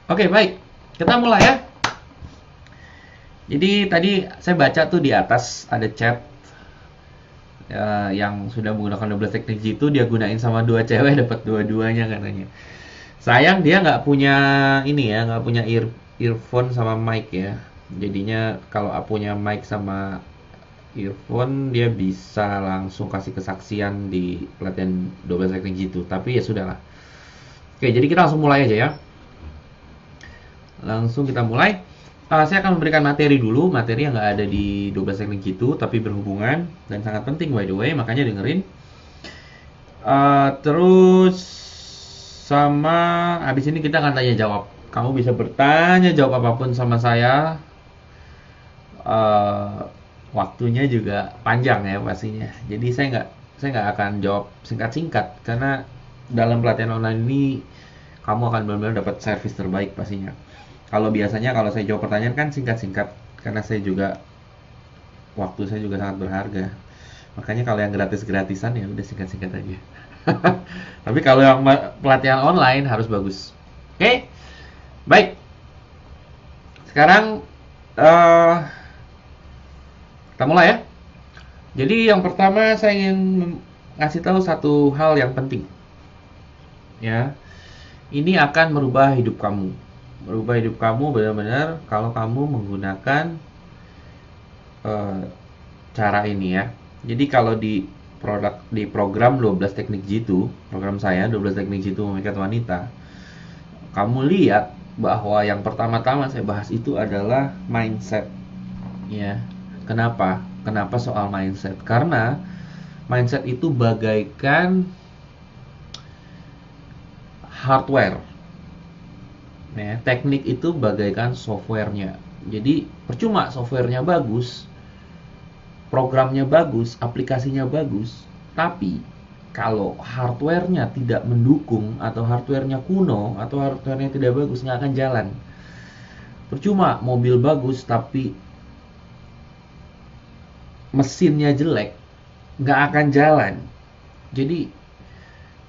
Oke, baik. Kita mulai ya. Jadi tadi saya baca tuh di atas ada chat yang sudah menggunakan 12 teknik jitu, dia gunain sama dua cewek dapat dua-duanya katanya. Sayang dia nggak punya ini ya, nggak punya earphone sama mic ya. Jadinya kalau punya mic sama earphone dia bisa langsung kasih kesaksian di pelatihan 12 teknik jitu. Tapi ya sudahlah. Oke, jadi kita langsung mulai aja ya. Langsung kita mulai. Saya akan memberikan materi dulu, materi yang nggak ada di 12 teknik jitu, tapi berhubungan dan sangat penting by the way, makanya dengerin. Terus sama habis ini kita akan tanya jawab. Kamu bisa bertanya jawab apapun sama saya. Eh, Waktunya juga panjang ya pastinya. Jadi saya nggak akan jawab singkat-singkat karena dalam pelatihan online ini kamu akan benar-benar dapat servis terbaik pastinya. Kalau biasanya kalau saya jawab pertanyaan kan singkat-singkat karena waktu saya juga sangat berharga. Makanya kalau yang gratis-gratisan ya udah singkat-singkat aja. Tapi kalau yang pelatihan online harus bagus. Oke, baik. Sekarang eh kita mulai ya. Jadi yang pertama saya ingin ngasih tahu satu hal yang penting. Ya, ini akan merubah hidup kamu. Merubah hidup kamu benar-benar kalau kamu menggunakan eh, cara ini ya. Jadi kalau di program 12 teknik jitu, program saya 12 teknik jitu memikat wanita, kamu lihat bahwa yang pertama-tama saya bahas itu adalah mindset. Ya. Kenapa? Kenapa soal mindset? Karena mindset itu bagaikan hardware. Ya, teknik itu bagaikan softwarenya. Jadi percuma softwarenya bagus, programnya bagus, aplikasinya bagus, tapi kalau hardwarenya tidak mendukung atau hardwarenya kuno atau hardwarenya tidak bagus, nggak akan jalan. Percuma mobil bagus tapi mesinnya jelek, nggak akan jalan. Jadi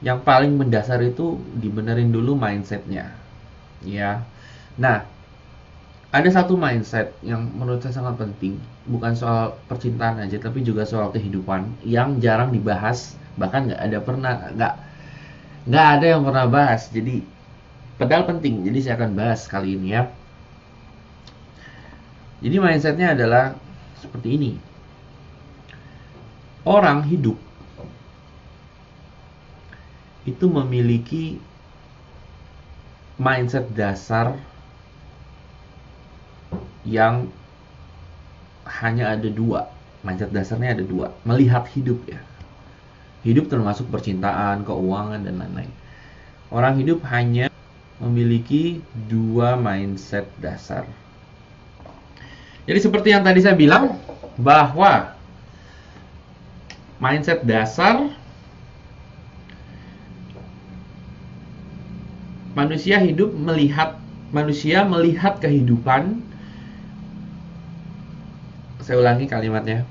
yang paling mendasar itu dibenerin dulu mindsetnya, ya. Nah, ada satu mindset yang menurut saya sangat penting, bukan soal percintaan aja, tapi juga soal kehidupan yang jarang dibahas, bahkan nggak ada yang pernah bahas. Jadi padahal penting, jadi saya akan bahas kali ini ya. Jadi mindsetnya adalah seperti ini. Orang hidup itu memiliki mindset dasar yang hanya ada dua. Mindset dasarnya ada dua. Melihat hidup ya. Hidup termasuk percintaan, keuangan, dan lain-lain. Orang hidup hanya memiliki dua mindset dasar. Jadi seperti yang tadi saya bilang, bahwa mindset dasar manusia melihat kehidupan. Saya ulangi kalimatnya.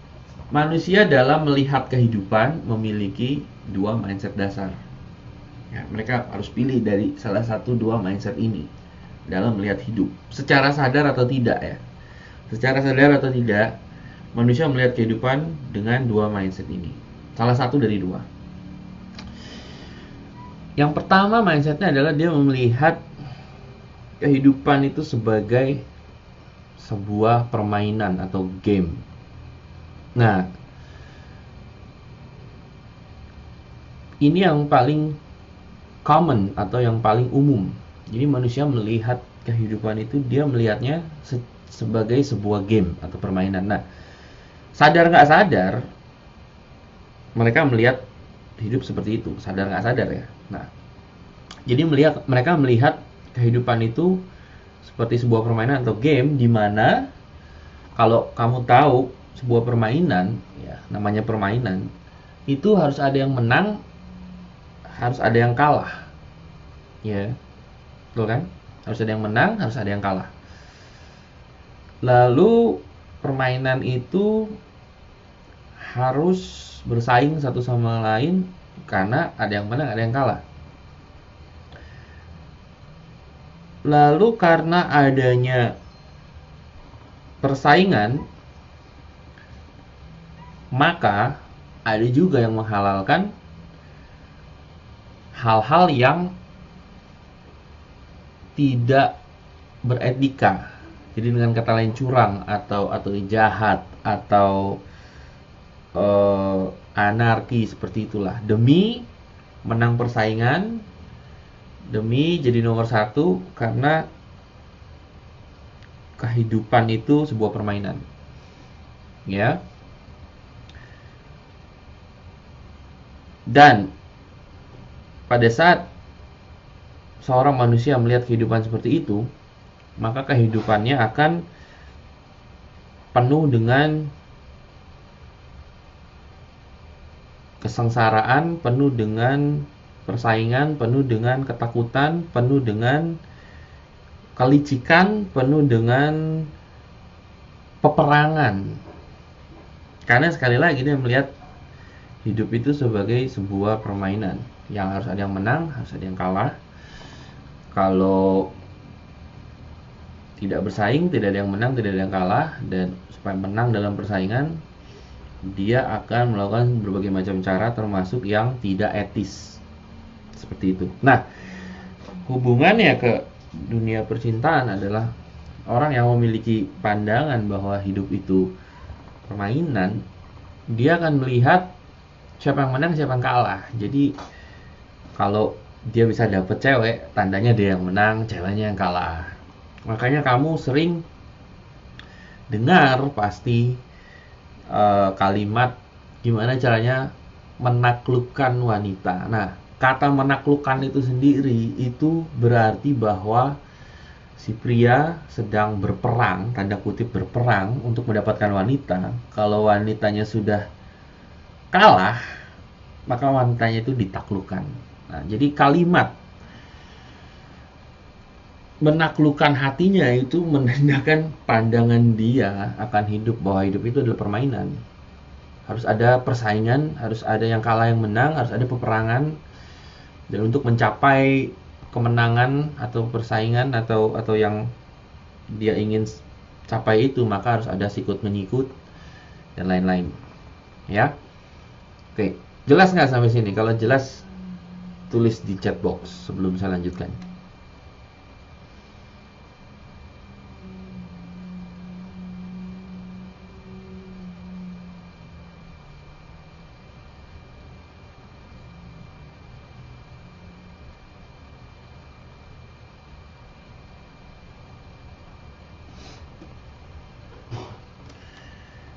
Manusia dalam melihat kehidupan memiliki dua mindset dasar. Ya, mereka harus pilih dari salah satu dua mindset ini dalam melihat hidup. Secara sadar atau tidak ya. Secara sadar atau tidak, manusia melihat kehidupan dengan dua mindset ini. Salah satu dari dua. Yang pertama mindsetnya adalah dia melihat kehidupan itu sebagai sebuah permainan atau game. Nah, ini yang paling common atau yang paling umum. Jadi manusia melihat kehidupan itu dia melihatnya sebagai sebuah game atau permainan. Nah, sadar nggak sadar mereka melihat hidup seperti itu, sadar nggak sadar ya. Nah, jadi mereka melihat kehidupan itu seperti sebuah permainan atau game, di mana kalau kamu tahu sebuah permainan ya, namanya permainan, itu harus ada yang menang, harus ada yang kalah. Ya. Betul kan? Harus ada yang menang, harus ada yang kalah. Lalu permainan itu harus bersaing satu sama lain karena ada yang menang, ada yang kalah. Lalu karena adanya persaingan, maka ada juga yang menghalalkan hal-hal yang tidak beretika. Jadi dengan kata lain curang atau jahat atau anarki seperti itulah, demi menang persaingan, demi jadi nomor satu, karena kehidupan itu sebuah permainan, ya. Dan pada saat seorang manusia melihat kehidupan seperti itu, maka kehidupannya akan penuh dengan kesengsaraan, penuh dengan persaingan, penuh dengan ketakutan, penuh dengan kelicikan, penuh dengan peperangan. Karena sekali lagi dia melihat hidup itu sebagai sebuah permainan yang harus ada yang menang, harus ada yang kalah. Kalau tidak bersaing, tidak ada yang menang, tidak ada yang kalah. Dan supaya menang dalam persaingan, dia akan melakukan berbagai macam cara, termasuk yang tidak etis. Seperti itu. Nah, hubungannya ke dunia percintaan adalah orang yang memiliki pandangan bahwa hidup itu permainan, dia akan melihat siapa yang menang, siapa yang kalah. Jadi kalau dia bisa dapet cewek, tandanya dia yang menang, ceweknya yang kalah. Makanya kamu sering dengar pasti kalimat gimana caranya menaklukkan wanita. Nah, kata menaklukkan itu sendiri itu berarti bahwa si pria sedang berperang, tanda kutip berperang untuk mendapatkan wanita. Kalau wanitanya sudah kalah, maka wanitanya itu ditaklukkan. Nah, jadi kalimat menaklukkan hatinya itu menandakan pandangan dia akan hidup, bahwa hidup itu adalah permainan. Harus ada persaingan, harus ada yang kalah yang menang, harus ada peperangan. Dan untuk mencapai kemenangan atau persaingan atau yang dia ingin capai itu, maka harus ada sikut menyikut dan lain-lain. Ya. Oke, jelas nggak sampai sini? Kalau jelas tulis di chat box sebelum saya lanjutkan.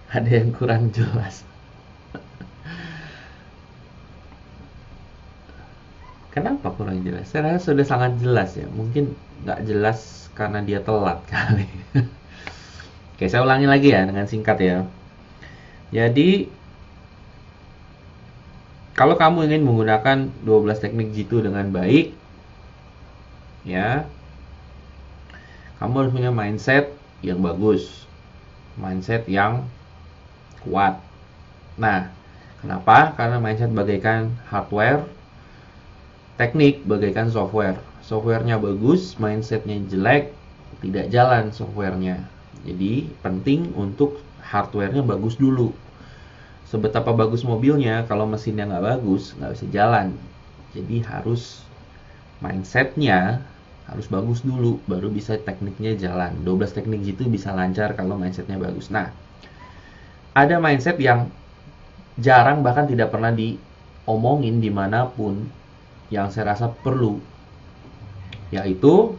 Ada yang kurang jelas. Kenapa kurang jelas? Saya rasa sudah sangat jelas ya. Mungkin nggak jelas karena dia telat kali. Oke, saya ulangi lagi ya dengan singkat ya. Jadi, kalau kamu ingin menggunakan 12 teknik jitu dengan baik, ya, kamu harus punya mindset yang bagus, mindset yang kuat. Nah, kenapa? Karena mindset bagaikan hardware, teknik bagaikan software. Softwarenya bagus, mindsetnya jelek, tidak jalan softwarenya. Jadi penting untuk hardwarenya bagus dulu. Sebetapa bagus mobilnya, kalau mesinnya nggak bagus, nggak bisa jalan. Jadi harus mindsetnya harus bagus dulu, baru bisa tekniknya jalan. 12 teknik itu bisa lancar kalau mindsetnya bagus. Nah, ada mindset yang jarang bahkan tidak pernah diomongin dimanapun, yang saya rasa perlu, yaitu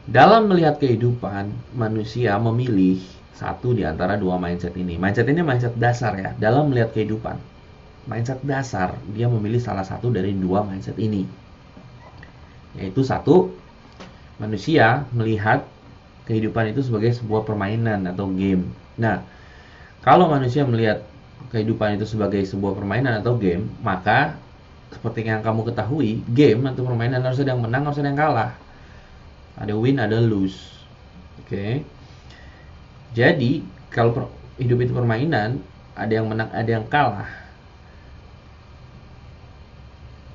dalam melihat kehidupan, manusia memilih satu di antara dua mindset ini. Mindset ini mindset dasar ya, dalam melihat kehidupan. Mindset dasar, dia memilih salah satu dari dua mindset ini. Yaitu satu, manusia melihat kehidupan itu sebagai sebuah permainan atau game. Nah, kalau manusia melihat kehidupan itu sebagai sebuah permainan atau game, maka seperti yang kamu ketahui, game atau permainan harus ada yang menang, harus ada yang kalah. Ada win, ada lose. Oke. Jadi, kalau hidup itu permainan, ada yang menang, ada yang kalah.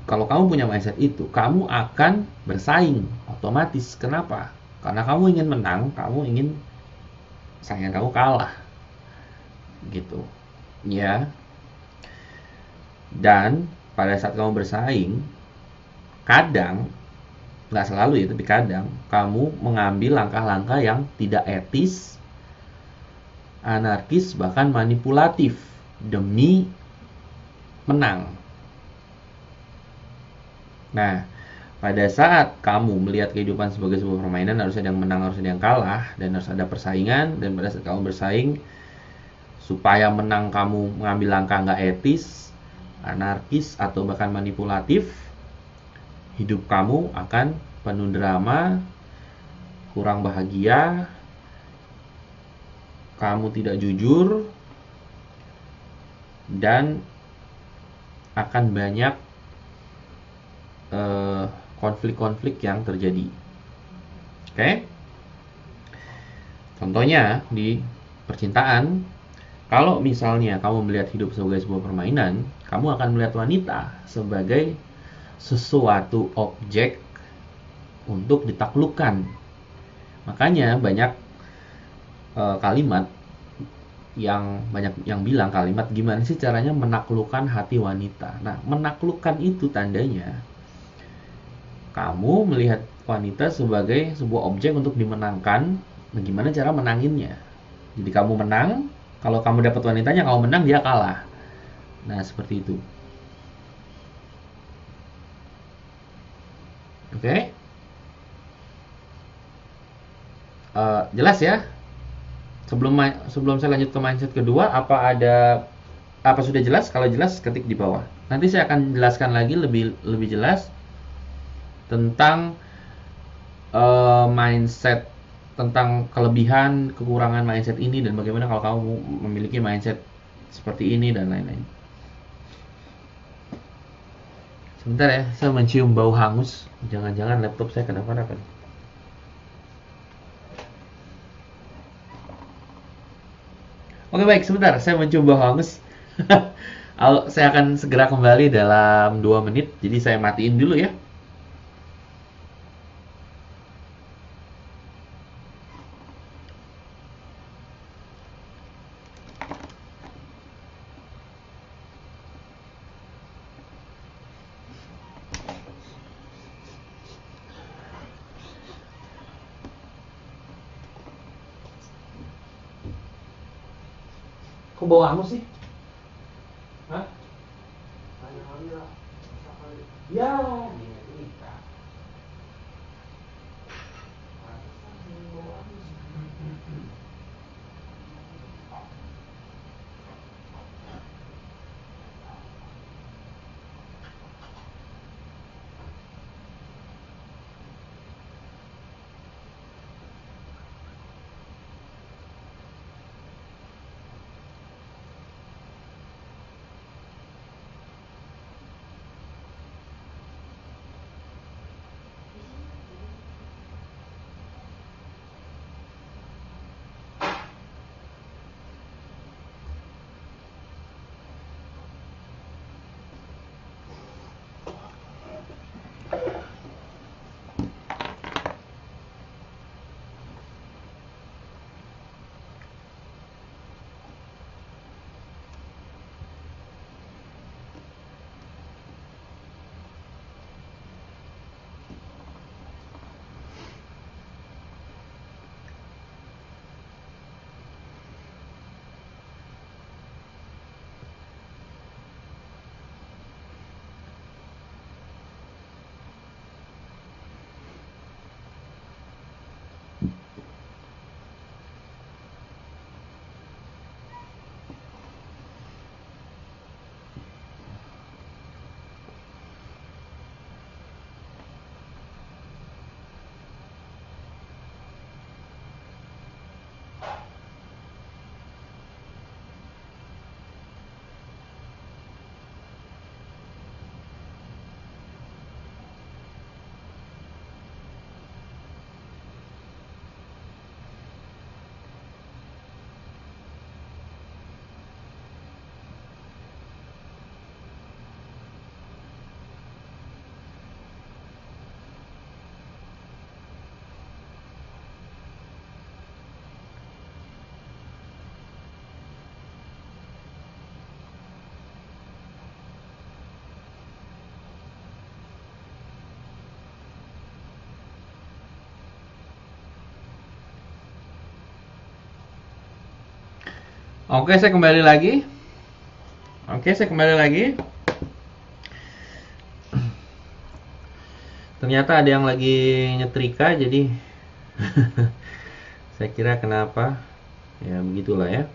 kalau kamu punya mindset itu, kamu akan bersaing otomatis. Kenapa? Karena kamu ingin menang, kamu ingin saingan kamu kalah, gitu. Ya. Dan pada saat kamu bersaing, kadang, nggak selalu ya, tapi kadang kamu mengambil langkah-langkah yang tidak etis, anarkis, bahkan manipulatif demi menang. Nah, pada saat kamu melihat kehidupan sebagai sebuah permainan, harus ada yang menang, harus ada yang kalah, dan harus ada persaingan. Dan pada saat kamu bersaing, supaya menang kamu mengambil langkah nggak etis, anarkis, atau bahkan manipulatif, hidup kamu akan penuh drama, kurang bahagia, kamu tidak jujur, dan akan banyak konflik-konflik yang terjadi. Oke? Contohnya di percintaan, kalau misalnya kamu melihat hidup sebagai sebuah permainan, kamu akan melihat wanita sebagai sesuatu objek untuk ditaklukkan. Makanya banyak kalimat yang banyak yang bilang kalimat gimana sih caranya menaklukkan hati wanita. Nah, menaklukkan itu tandanya kamu melihat wanita sebagai sebuah objek untuk dimenangkan. Nah, gimana cara menanginnya? Jadi kamu menang, kalau kamu dapat wanitanya, kamu menang, dia kalah. Nah, seperti itu. Oke? Jelas ya? Sebelum saya lanjut ke mindset kedua, apa sudah jelas? Kalau jelas, ketik di bawah. Nanti saya akan jelaskan lagi lebih jelas tentang mindset, tentang kelebihan, kekurangan mindset ini, dan bagaimana kalau kamu memiliki mindset seperti ini dan lain-lain. Sebentar ya, saya mencium bau hangus. Jangan-jangan laptop saya kenapa-napa nih. Oke, baik, sebentar, saya mencium bau hangus. Saya akan segera kembali dalam 2 menit. Jadi saya matiin dulu ya. Kok bau hangus sih? Hah? Ya, dia cerita. Oke, saya kembali lagi. Oke, saya kembali lagi. Ternyata ada yang lagi nyetrika, jadi saya kira kenapa? Ya begitulah ya.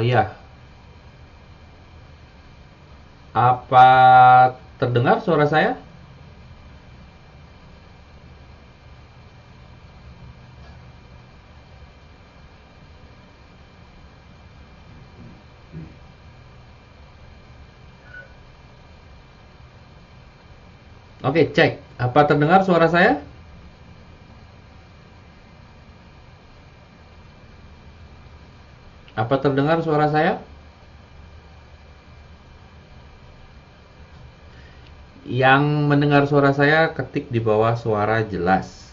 Ya, apa terdengar suara saya? Oke, cek. Apa terdengar suara saya? Apa terdengar suara saya? Yang mendengar suara saya ketik di bawah suara jelas.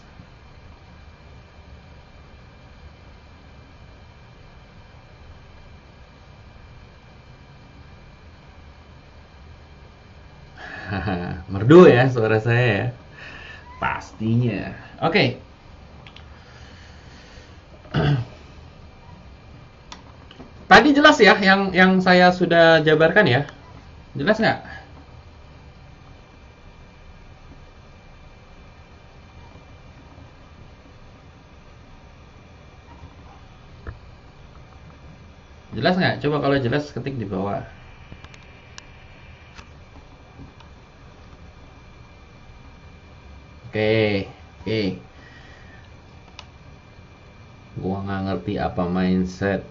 Merdu ya suara saya ya. Pastinya. Oke. Tadi jelas ya yang saya sudah jabarkan ya. Jelas nggak? Jelas nggak? Coba kalau jelas ketik di bawah. Oke, oke. Gua nggak ngerti apa mindset.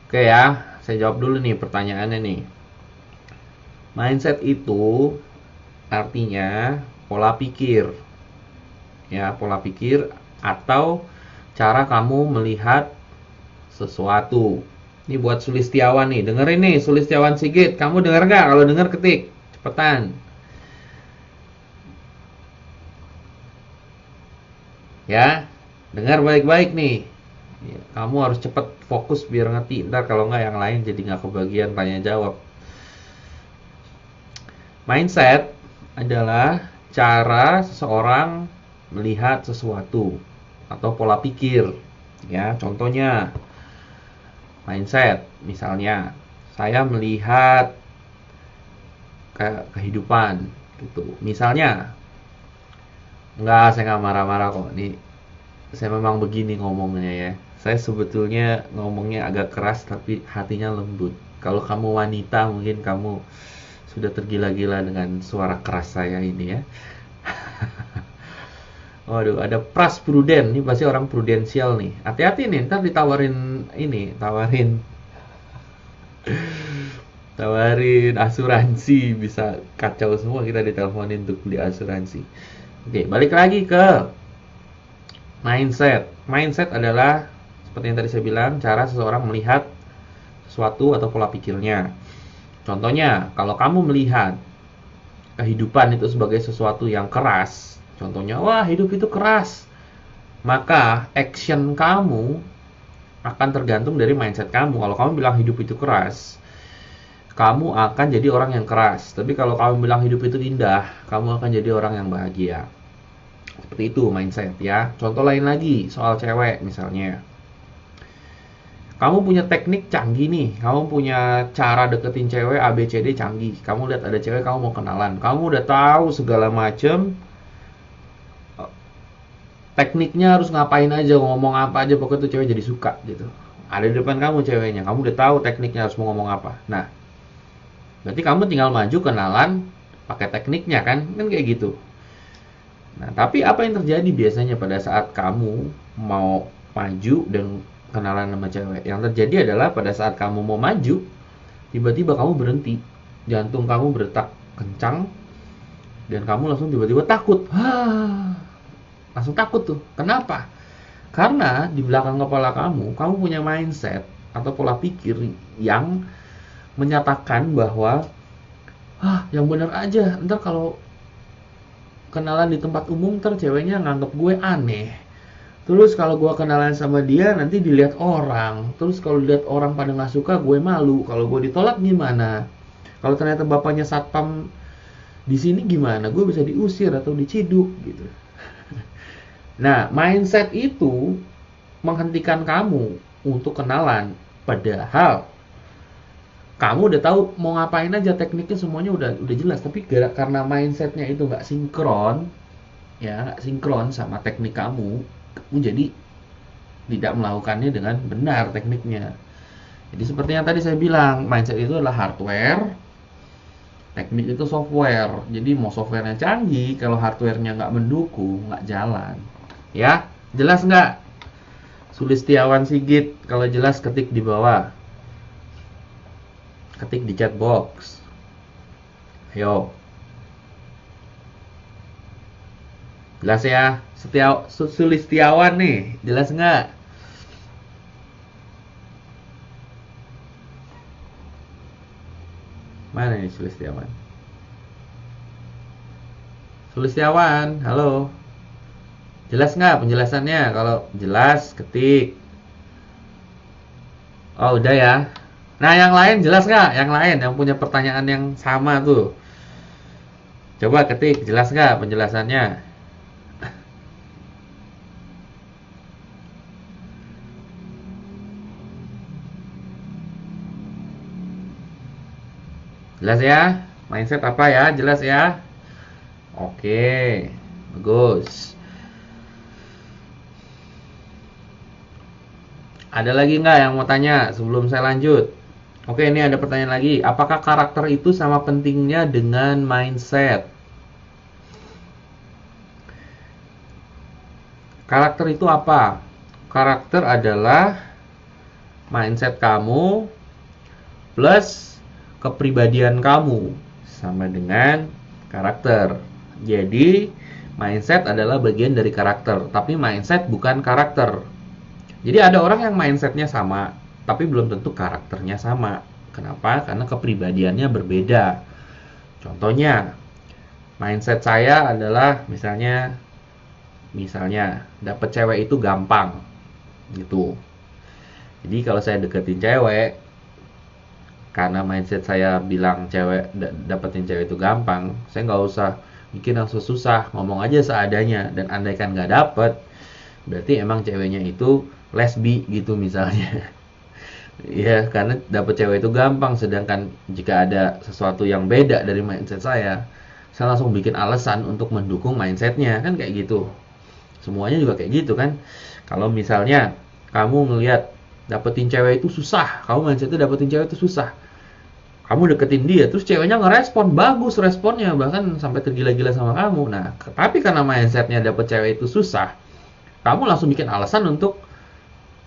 Oke ya, saya jawab dulu nih pertanyaannya nih. Mindset itu artinya pola pikir. Ya, pola pikir atau cara kamu melihat sesuatu. Ini buat Sulistiawan nih, dengerin nih Sulistiawan Sigit. Kamu denger nggak? Kalau denger ketik, cepetan. Ya, dengar baik-baik nih. Ya, kamu harus cepet fokus biar ngerti. Ntar kalau nggak yang lain jadi nggak kebagian tanya jawab. Mindset adalah cara seseorang melihat sesuatu atau pola pikir. Ya, contohnya mindset, misalnya saya melihat kehidupan gitu. Misalnya, enggak, saya nggak marah-marah kok. Nih, saya memang begini ngomongnya ya. Saya sebetulnya ngomongnya agak keras tapi hatinya lembut. Kalau kamu wanita mungkin kamu sudah tergila-gila dengan suara keras saya ini ya. Waduh, ada Pras Pruden. Ini pasti orang prudensial nih. Hati-hati nih, ntar ditawarin ini, tawarin asuransi, bisa kacau semua kita diteleponin untuk beli asuransi. Oke, balik lagi ke mindset. Mindset adalah seperti yang tadi saya bilang, cara seseorang melihat sesuatu atau pola pikirnya. Contohnya, kalau kamu melihat kehidupan itu sebagai sesuatu yang keras, contohnya, wah hidup itu keras, maka action kamu akan tergantung dari mindset kamu. Kalau kamu bilang hidup itu keras, kamu akan jadi orang yang keras. Tapi kalau kamu bilang hidup itu indah, kamu akan jadi orang yang bahagia. Seperti itu mindset ya. Contoh lain lagi, soal cewek misalnya. Kamu punya teknik canggih nih, kamu punya cara deketin cewek ABCD canggih. Kamu lihat ada cewek, kamu mau kenalan, kamu udah tahu segala macem tekniknya, harus ngapain aja, ngomong apa aja, pokoknya tuh cewek jadi suka gitu. Ada di depan kamu ceweknya, kamu udah tahu tekniknya harus mau ngomong apa. Nah, berarti kamu tinggal maju kenalan pakai tekniknya kan kayak gitu. Nah, tapi apa yang terjadi biasanya pada saat kamu mau maju dan kenalan sama cewek? Yang terjadi adalah pada saat kamu mau maju, tiba-tiba kamu berhenti, jantung kamu berdetak kencang, dan kamu langsung tiba-tiba takut. Langsung takut tuh. Kenapa? Karena di belakang kepala kamu punya mindset atau pola pikir yang menyatakan bahwa yang bener aja, ntar kalau kenalan di tempat umum ntar ceweknya nganggep gue aneh. Terus kalau gue kenalan sama dia nanti dilihat orang. Terus kalau dilihat orang pada nggak suka, gue malu. Kalau gue ditolak gimana? Kalau ternyata bapaknya satpam di sini gimana? Gue bisa diusir atau diciduk gitu. Nah, mindset itu menghentikan kamu untuk kenalan. Padahal kamu udah tahu mau ngapain aja, tekniknya semuanya udah jelas, tapi karena mindsetnya itu nggak sinkron, ya nggak sinkron sama teknik kamu jadi tidak melakukannya dengan benar tekniknya. Jadi seperti yang tadi saya bilang, mindset itu adalah hardware, teknik itu software. Jadi mau softwarenya canggih, kalau hardwarenya nggak mendukung, nggak jalan. Ya, jelas nggak? Sulistiawan Sigit, kalau jelas ketik di bawah. Ketik di chat box. Ayo. Jelas ya? Sulistiawan nih, jelas nggak? Mana nih Sulistiawan? Sulistiawan, halo. Jelas nggak penjelasannya? Kalau jelas, ketik. Oh, udah ya. Nah, yang lain jelas nggak? Yang lain yang punya pertanyaan yang sama tuh. Coba ketik, jelas nggak penjelasannya? Jelas ya? Mindset apa ya? Jelas ya? Oke, bagus. Ada lagi nggak yang mau tanya sebelum saya lanjut? Oke, ini ada pertanyaan lagi. Apakah karakter itu sama pentingnya dengan mindset? Karakter itu apa? Karakter adalah mindset kamu plus kepribadian kamu sama dengan karakter. Jadi, mindset adalah bagian dari karakter, tapi mindset bukan karakter. Jadi ada orang yang mindsetnya sama, tapi belum tentu karakternya sama. Kenapa? Karena kepribadiannya berbeda. Contohnya, mindset saya adalah misalnya dapat cewek itu gampang gitu. Jadi kalau saya deketin cewek, karena mindset saya bilang dapetin cewek itu gampang, saya nggak usah bikin yang susah, ngomong aja seadanya. Dan andaikan nggak dapet, berarti emang ceweknya itu lesbi gitu misalnya. Ya, karena dapet cewek itu gampang, sedangkan jika ada sesuatu yang beda dari mindset saya langsung bikin alasan untuk mendukung mindsetnya, kan kayak gitu. Semuanya juga kayak gitu kan. Kalau misalnya kamu ngelihat dapetin cewek itu susah, kamu mindsetnya dapetin cewek itu susah, kamu deketin dia, terus ceweknya ngerespon, bagus responnya, bahkan sampai tergila-gila sama kamu. Nah, tapi karena mindsetnya dapet cewek itu susah, kamu langsung bikin alasan untuk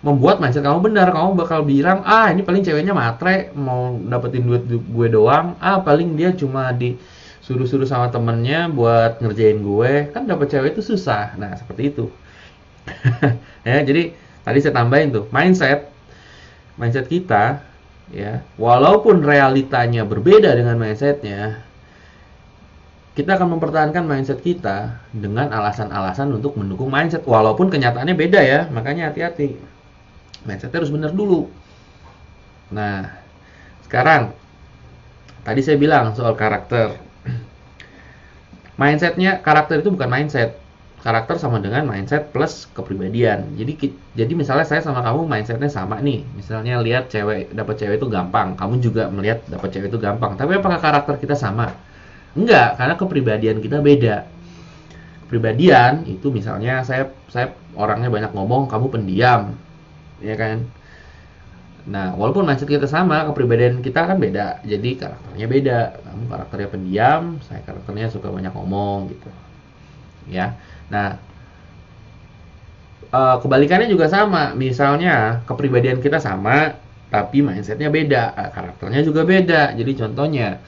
membuat mindset kamu benar. Kamu bakal bilang, ini paling ceweknya matre, mau dapetin duit gue doang, paling dia cuma disuruh-suruh sama temennya buat ngerjain gue, kan dapet cewek itu susah. Nah, seperti itu. Ya, jadi tadi saya tambahin tuh, mindset kita, ya, walaupun realitanya berbeda dengan mindsetnya, kita akan mempertahankan mindset kita dengan alasan-alasan untuk mendukung mindset, walaupun kenyataannya beda ya. Makanya hati-hati, mindsetnya harus benar dulu. Nah, sekarang tadi saya bilang soal karakter. Karakter itu bukan mindset. Karakter sama dengan mindset plus kepribadian. Jadi misalnya saya sama kamu mindsetnya sama nih. Misalnya lihat dapat cewek itu gampang, kamu juga melihat dapat cewek itu gampang. Tapi apakah karakter kita sama? Enggak, karena kepribadian kita beda. Kepribadian itu misalnya saya orangnya banyak ngomong, kamu pendiam, ya kan? Nah, walaupun mindset kita sama, kepribadian kita kan beda. Jadi karakternya beda. Kamu karakternya pendiam, saya karakternya suka banyak ngomong gitu. Ya. Nah, kebalikannya juga sama. Misalnya kepribadian kita sama, tapi mindsetnya beda, karakternya juga beda. Jadi contohnya,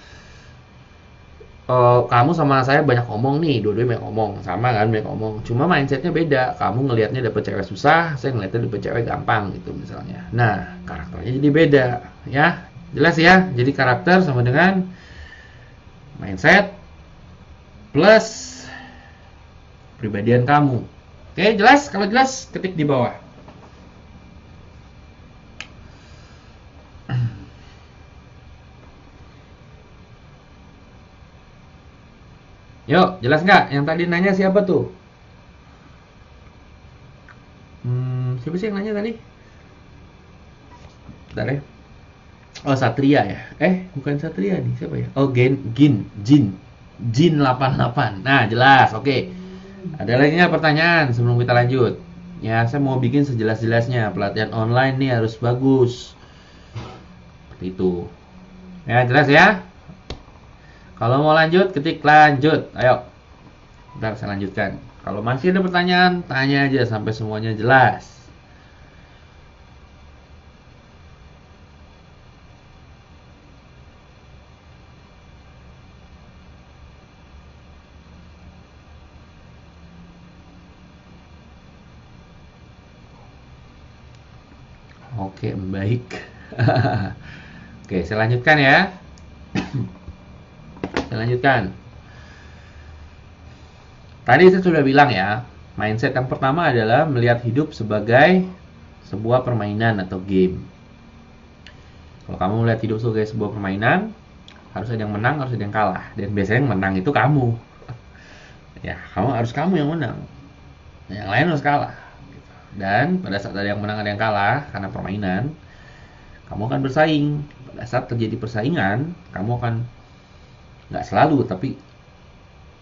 kamu sama saya banyak ngomong nih, dua-duanya banyak ngomong, sama kan, banyak ngomong. Cuma mindsetnya beda. Kamu ngelihatnya dapet cewek susah, saya ngelihatnya dapet cewek gampang gitu misalnya. Nah, karakternya jadi beda, ya. Jelas ya? Jadi karakter sama dengan mindset plus kepribadian kamu. Oke, jelas? Kalau jelas, ketik di bawah. Yuk, jelas nggak? Yang tadi nanya siapa tuh? Siapa sih yang nanya tadi? Bentar ya. Oh, Satria ya? Bukan Satria nih, siapa ya? Oh, Jin 88. Nah, jelas. Oke. Ada lagi nggak pertanyaan sebelum kita lanjut? Ya, saya mau bikin sejelas-jelasnya. Pelatihan online nih harus bagus. Seperti itu. Ya, jelas ya? Kalau mau lanjut, ketik lanjut. Ayo. Ntar saya lanjutkan. Kalau masih ada pertanyaan, tanya aja sampai semuanya jelas. Oke, baik. Oke, saya lanjutkan ya. Saya lanjutkan. Tadi saya sudah bilang ya, mindset yang pertama adalah melihat hidup sebagai sebuah permainan atau game. Kalau kamu melihat hidup sebagai sebuah permainan, harus ada yang menang, harus ada yang kalah. Dan biasanya yang menang itu kamu. Ya, kamu yang menang. Yang lain harus kalah. Dan pada saat ada yang menang, ada yang kalah, karena permainan, kamu akan bersaing. Pada saat terjadi persaingan, kamu akan, nggak selalu, tapi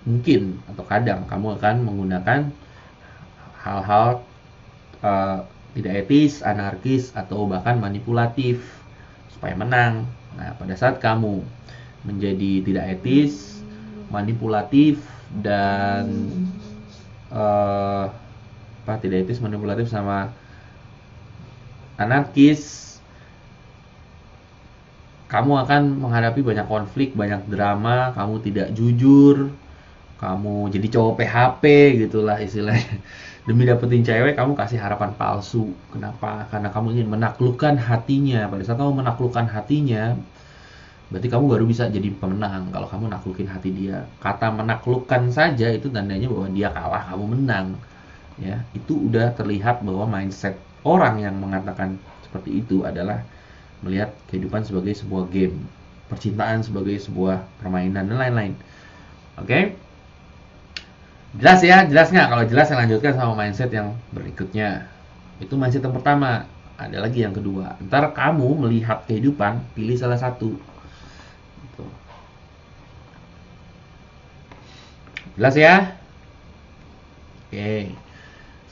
mungkin atau kadang kamu akan menggunakan hal-hal tidak etis, anarkis, atau bahkan manipulatif supaya menang. Nah, pada saat kamu menjadi tidak etis, manipulatif, dan tidak etis, manipulatif, sama anarkis, kamu akan menghadapi banyak konflik, banyak drama, kamu tidak jujur, kamu jadi cowok PHP gitulah istilahnya. Demi dapetin cewek, kamu kasih harapan palsu. Kenapa? Karena kamu ingin menaklukkan hatinya. Pada saat kamu menaklukkan hatinya, berarti kamu baru bisa jadi pemenang. Kalau kamu naklukin hati dia, kata menaklukkan saja itu tandanya bahwa dia kalah, kamu menang. Ya, itu udah terlihat bahwa mindset orang yang mengatakan seperti itu adalah melihat kehidupan sebagai sebuah game, percintaan sebagai sebuah permainan, dan lain-lain. Oke? Jelas ya? Jelas nggak? Kalau jelas, saya lanjutkan sama mindset yang berikutnya. Itu mindset yang pertama. Ada lagi yang kedua. Ntar kamu melihat kehidupan, pilih salah satu. Gitu. Jelas ya? Oke.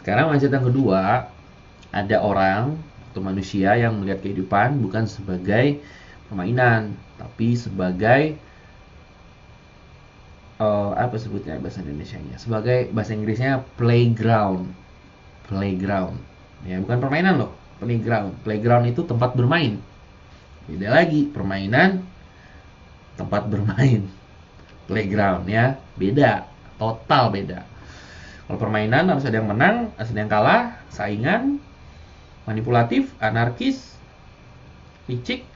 Sekarang mindset yang kedua. Ada orang atau manusia yang melihat kehidupan bukan sebagai permainan, tapi sebagai apa sebutnya bahasa Indonesianya? Sebagai bahasa Inggrisnya playground. Playground. Ya, bukan permainan loh, playground. Playground itu tempat bermain. Beda lagi, permainan tempat bermain. Playground ya, beda, total beda. Kalau permainan harus ada yang menang, harus ada yang kalah, saingan, manipulatif, anarkis, licik,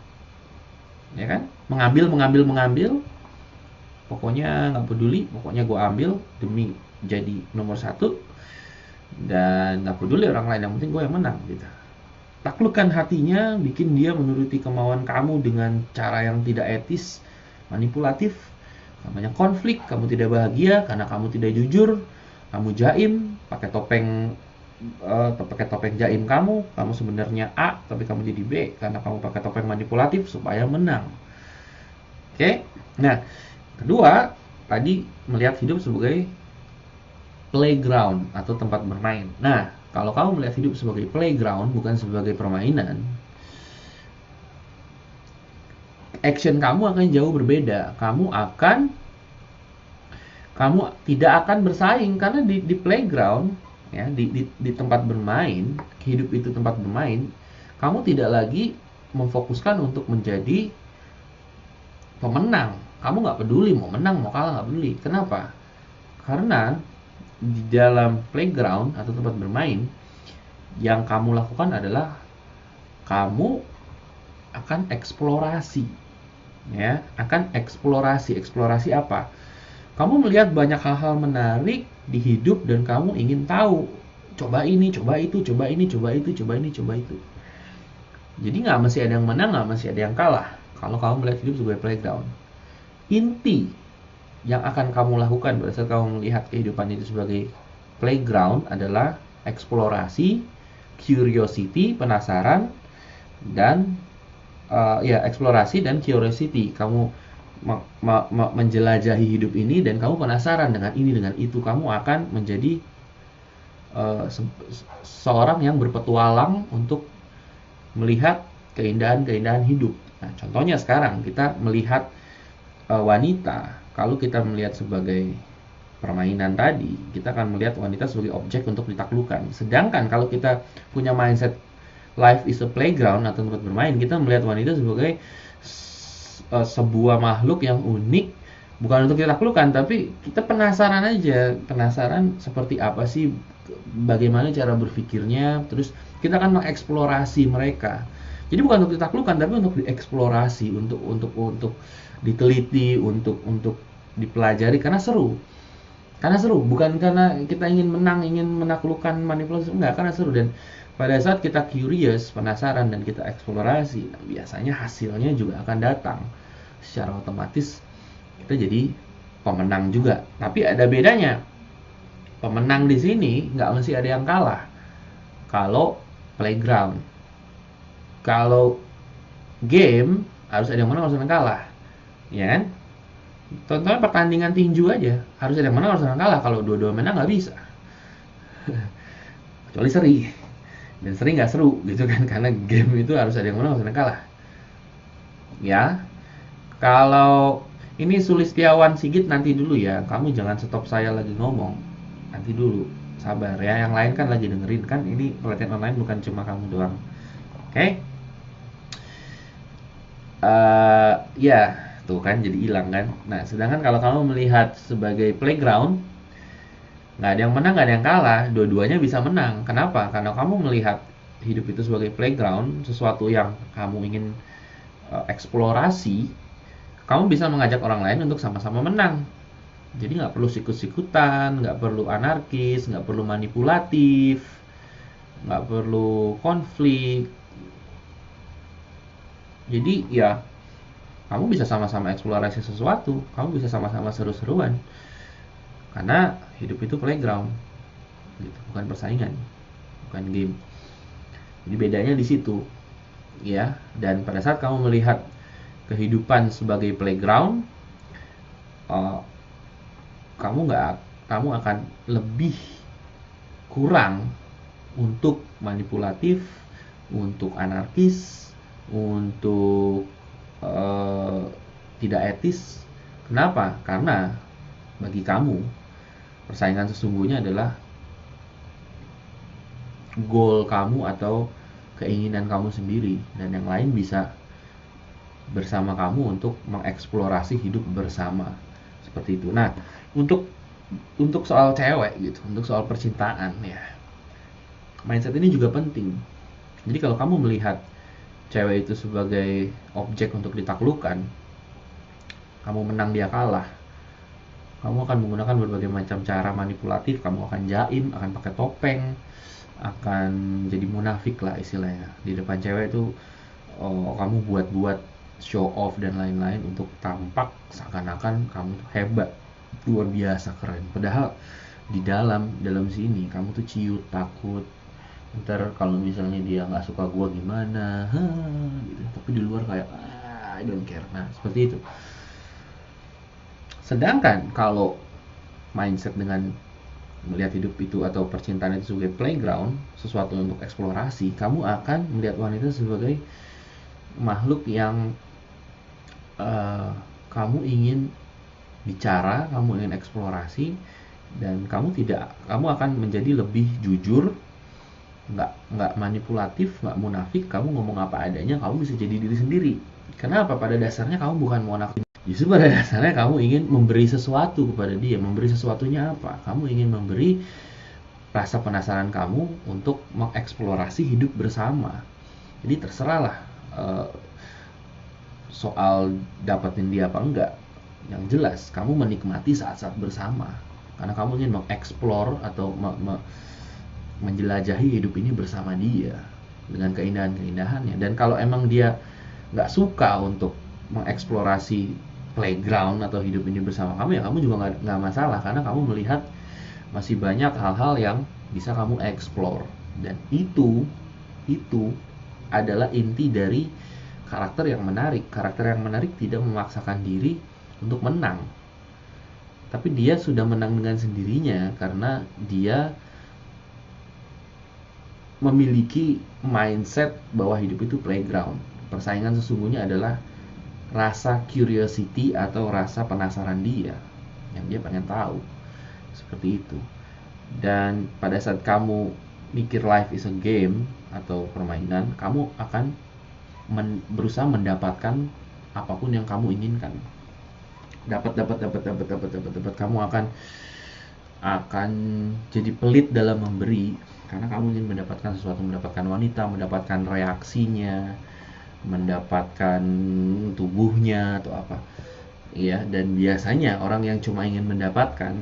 ya kan? Mengambil. Pokoknya nggak peduli, pokoknya gue ambil demi jadi nomor satu, dan nggak peduli orang lain, yang penting gue yang menang gitu. Taklukkan hatinya, bikin dia menuruti kemauan kamu dengan cara yang tidak etis, manipulatif, namanya konflik. Kamu tidak bahagia karena kamu tidak jujur, kamu jaim, pakai topeng jaim kamu sebenarnya A tapi kamu jadi B karena kamu pakai topeng manipulatif supaya menang. Oke? Nah, kedua, tadi melihat hidup sebagai playground atau tempat bermain. Nah, kalau kamu melihat hidup sebagai playground bukan sebagai permainan, action kamu akan jauh berbeda. Kamu tidak akan bersaing karena di playground ya, di tempat bermain, hidup itu tempat bermain, kamu tidak lagi memfokuskan untuk menjadi pemenang. Kamu nggak peduli mau menang mau kalah, nggak peduli. Kenapa? Karena di dalam playground atau tempat bermain, yang kamu lakukan adalah kamu akan eksplorasi, ya, akan eksplorasi. Eksplorasi apa? Kamu melihat banyak hal-hal menarik di hidup dan kamu ingin tahu. Coba ini, coba itu, coba ini, coba itu, coba ini, coba itu. Jadi nggak mesti ada yang menang, nggak mesti ada yang kalah. Kalau kamu melihat hidup sebagai playground, inti yang akan kamu lakukan pada saat kamu melihat kehidupan itu sebagai playground adalah eksplorasi, curiosity, penasaran, dan ya eksplorasi dan curiosity. Kamu menjelajahi hidup ini dan kamu penasaran dengan ini dengan itu, kamu akan menjadi seorang yang berpetualang untuk melihat keindahan-keindahan hidup. Nah, contohnya sekarang kita melihat wanita, kalau kita melihat sebagai permainan tadi, kita akan melihat wanita sebagai objek untuk ditaklukkan. Sedangkan kalau kita punya mindset life is a playground atau tempat bermain, kita melihat wanita sebagai sebuah makhluk yang unik, bukan untuk ditaklukkan, tapi kita penasaran aja, penasaran seperti apa sih, bagaimana cara berpikirnya, terus kita akan mengeksplorasi mereka. Jadi bukan untuk ditaklukkan, tapi untuk dieksplorasi, untuk diteliti, untuk dipelajari karena seru. Karena seru, bukan karena kita ingin menang, ingin menaklukkan, manipulasi, enggak, karena seru. Dan pada saat kita curious, penasaran, dan kita eksplorasi, nah, biasanya hasilnya juga akan datang. Secara otomatis kita jadi pemenang juga. Tapi ada bedanya. Pemenang di sini nggak mesti ada yang kalah. Kalau playground, kalau game harus ada yang menang, harus ada yang kalah, ya kan? Contohnya pertandingan tinju aja, harus ada yang menang, harus ada yang kalah. Kalau dua-dua menang nggak bisa, kecuali seri. Dan seri nggak seru gitu kan, karena game itu harus ada yang menang, harus ada yang kalah. Ya, kalau ini Sulistiawan Sigit nanti dulu ya, kamu jangan stop saya lagi ngomong. Nanti dulu, sabar ya, yang lain kan lagi dengerin kan, ini pelatihan online bukan cuma kamu doang. Oke? Ya, tuh kan jadi hilang kan. Nah, sedangkan kalau kamu melihat sebagai playground, nggak ada yang menang, nggak ada yang kalah, dua-duanya bisa menang. Kenapa? Karena kamu melihat hidup itu sebagai playground, sesuatu yang kamu ingin eksplorasi, kamu bisa mengajak orang lain untuk sama-sama menang. Jadi nggak perlu sikut-sikutan, nggak perlu anarkis, nggak perlu manipulatif, nggak perlu konflik. Jadi ya, kamu bisa sama-sama eksplorasi sesuatu, kamu bisa sama-sama seru-seruan. Karena hidup itu playground, gitu, bukan persaingan, bukan game. Jadi bedanya di situ, ya. Dan pada saat kamu melihat kehidupan sebagai playground, kamu akan lebih kurang untuk manipulatif, untuk anarkis, untuk tidak etis. Kenapa? Karena bagi kamu persaingan sesungguhnya adalah goal kamu atau keinginan kamu sendiri, dan yang lain bisa bersama kamu untuk mengeksplorasi hidup bersama, seperti itu. Nah, untuk soal cewek gitu, untuk soal percintaan ya, mindset ini juga penting. Jadi kalau kamu melihat cewek itu sebagai objek untuk ditaklukkan, kamu menang dia kalah, kamu akan menggunakan berbagai macam cara manipulatif, kamu akan jaim, akan pakai topeng, akan jadi munafik lah istilahnya. Di depan cewek itu kamu buat show off dan lain-lain untuk tampak seakan-akan kamu tuh hebat, luar biasa keren. Padahal di dalam sini kamu tuh ciut, takut. Ntar kalau misalnya dia nggak suka gua gimana, gitu. Tapi di luar kayak I don't care. Nah, seperti itu. Sedangkan kalau mindset dengan melihat hidup itu atau percintaan itu sebagai playground, sesuatu untuk eksplorasi, kamu akan melihat wanita sebagai makhluk yang kamu ingin bicara, kamu ingin eksplorasi, dan kamu akan menjadi lebih jujur, nggak manipulatif, nggak munafik, kamu ngomong apa adanya, kamu bisa jadi diri sendiri. Kenapa? Pada dasarnya kamu bukan mau nakutin, justru pada dasarnya kamu ingin memberi sesuatu kepada dia. Memberi sesuatunya apa? Kamu ingin memberi rasa penasaran kamu untuk mengeksplorasi hidup bersama. Jadi terserahlah soal dapetin dia apa enggak. Yang jelas kamu menikmati saat-saat bersama, karena kamu ingin mengeksplor atau menjelajahi hidup ini bersama dia dengan keindahan-keindahannya. Dan kalau emang dia nggak suka untuk mengeksplorasi playground atau hidup ini bersama kamu, ya kamu juga nggak masalah, karena kamu melihat masih banyak hal-hal yang bisa kamu explore. Dan itu adalah inti dari karakter yang menarik. Karakter yang menarik tidak memaksakan diri untuk menang, tapi dia sudah menang dengan sendirinya karena dia memiliki mindset bahwa hidup itu playground. Persaingan sesungguhnya adalah rasa curiosity atau rasa penasaran dia, yang dia pengen tahu, seperti itu. Dan pada saat kamu mikir life is a game atau permainan, kamu akan berusaha mendapatkan apapun yang kamu inginkan. Dapat, kamu akan jadi pelit dalam memberi karena kamu ingin mendapatkan sesuatu, mendapatkan wanita, mendapatkan reaksinya, mendapatkan tubuhnya atau apa. Ya, dan biasanya orang yang cuma ingin mendapatkan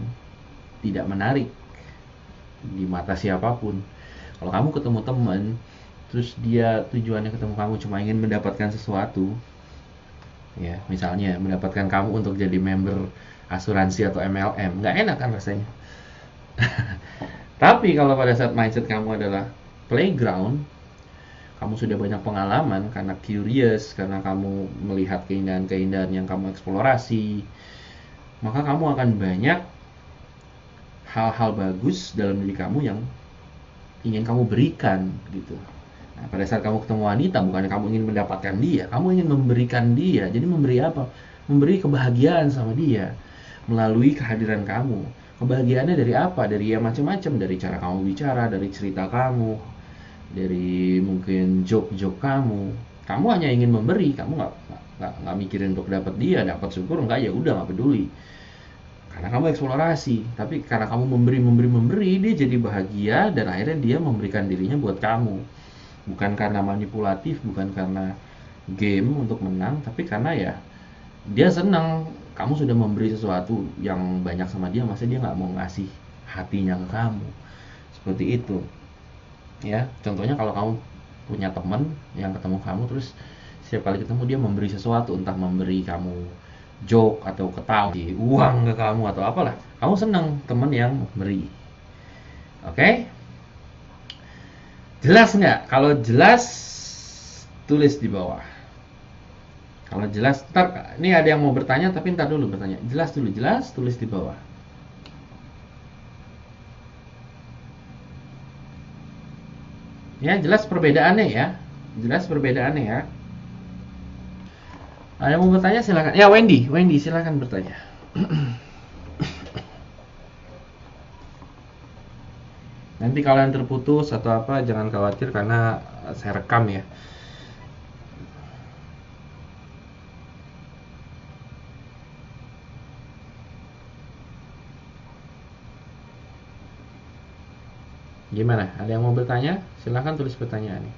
tidak menarik di mata siapapun. Kalau kamu ketemu teman, terus dia tujuannya ketemu kamu cuma ingin mendapatkan sesuatu, ya misalnya mendapatkan kamu untuk jadi member asuransi atau MLM, nggak enak kan rasanya. Tapi kalau pada saat mindset kamu adalah playground, kamu sudah banyak pengalaman karena curious, karena kamu melihat keindahan-keindahan yang kamu eksplorasi, maka kamu akan banyak hal-hal bagus dalam diri kamu yang ingin kamu berikan gitu. Nah, pada saat kamu ketemu wanita, bukannya kamu ingin mendapatkan dia, kamu ingin memberikan dia. Jadi memberi apa? Memberi kebahagiaan sama dia melalui kehadiran kamu. Kebahagiaannya dari apa? Dari ya macam-macam, dari cara kamu bicara, dari cerita kamu, dari mungkin joke-joke kamu. Kamu hanya ingin memberi, kamu nggak mikirin untuk dapat dia, dapat syukur enggak, ya udah nggak peduli. Karena kamu eksplorasi, tapi karena kamu memberi, dia jadi bahagia dan akhirnya dia memberikan dirinya buat kamu. Bukan karena manipulatif, bukan karena game untuk menang, tapi karena ya dia senang kamu sudah memberi sesuatu yang banyak sama dia, masa dia nggak mau ngasih hatinya ke kamu. Seperti itu ya. Contohnya kalau kamu punya teman yang ketemu kamu, terus setiap kali ketemu dia memberi sesuatu, entah memberi kamu joke atau ketawa, uang ke kamu atau apalah, kamu senang teman yang memberi. Oke? Jelas nggak? Kalau jelas, tulis di bawah. Kalau jelas, ntar ini ada yang mau bertanya, tapi ntar dulu bertanya. Jelas dulu, jelas, tulis di bawah. Ya, jelas perbedaannya ya. Jelas perbedaannya ya. Ada yang mau bertanya silakan. Ya, Wendy silakan bertanya. Nanti kalau yang terputus atau apa jangan khawatir karena saya rekam ya. Gimana? Ada yang mau bertanya? Silahkan tulis pertanyaannya.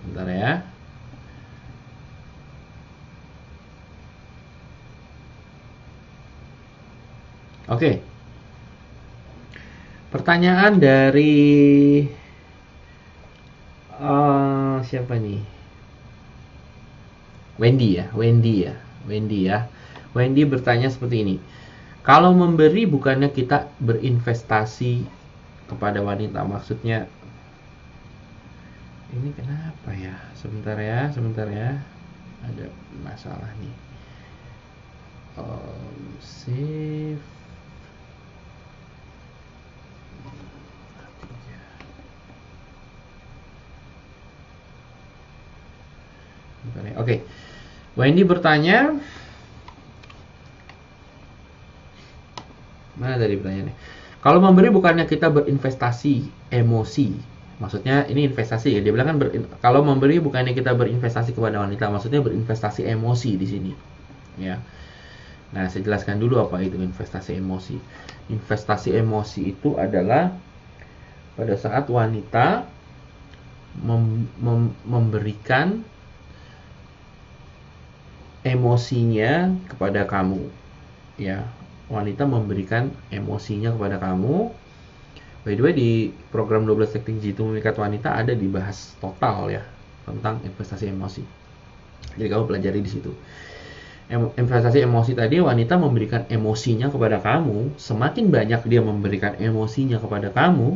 Bentar ya. Oke. Pertanyaan dari siapa nih? Wendy ya. Wendy bertanya seperti ini. Kalau memberi bukannya kita berinvestasi kepada wanita? Maksudnya ini kenapa ya? Sebentar ya. Ada masalah nih. Save. Oke. Wendy bertanya, mana tadi pertanyaannya? Kalau memberi bukannya kita berinvestasi emosi? Maksudnya ini investasi ya. Dia bilang kan kalau memberi bukannya kita berinvestasi kepada wanita, maksudnya berinvestasi emosi di sini. Ya. Nah, saya jelaskan dulu apa itu investasi emosi. Investasi emosi itu adalah pada saat wanita memberikan emosinya kepada kamu, ya. Wanita memberikan emosinya kepada kamu. By the way, di program 12 teknik jitu memikat wanita ada dibahas total ya tentang investasi emosi. Jadi kamu pelajari di situ. Investasi emosi tadi, wanita memberikan emosinya kepada kamu. Semakin banyak dia memberikan emosinya kepada kamu,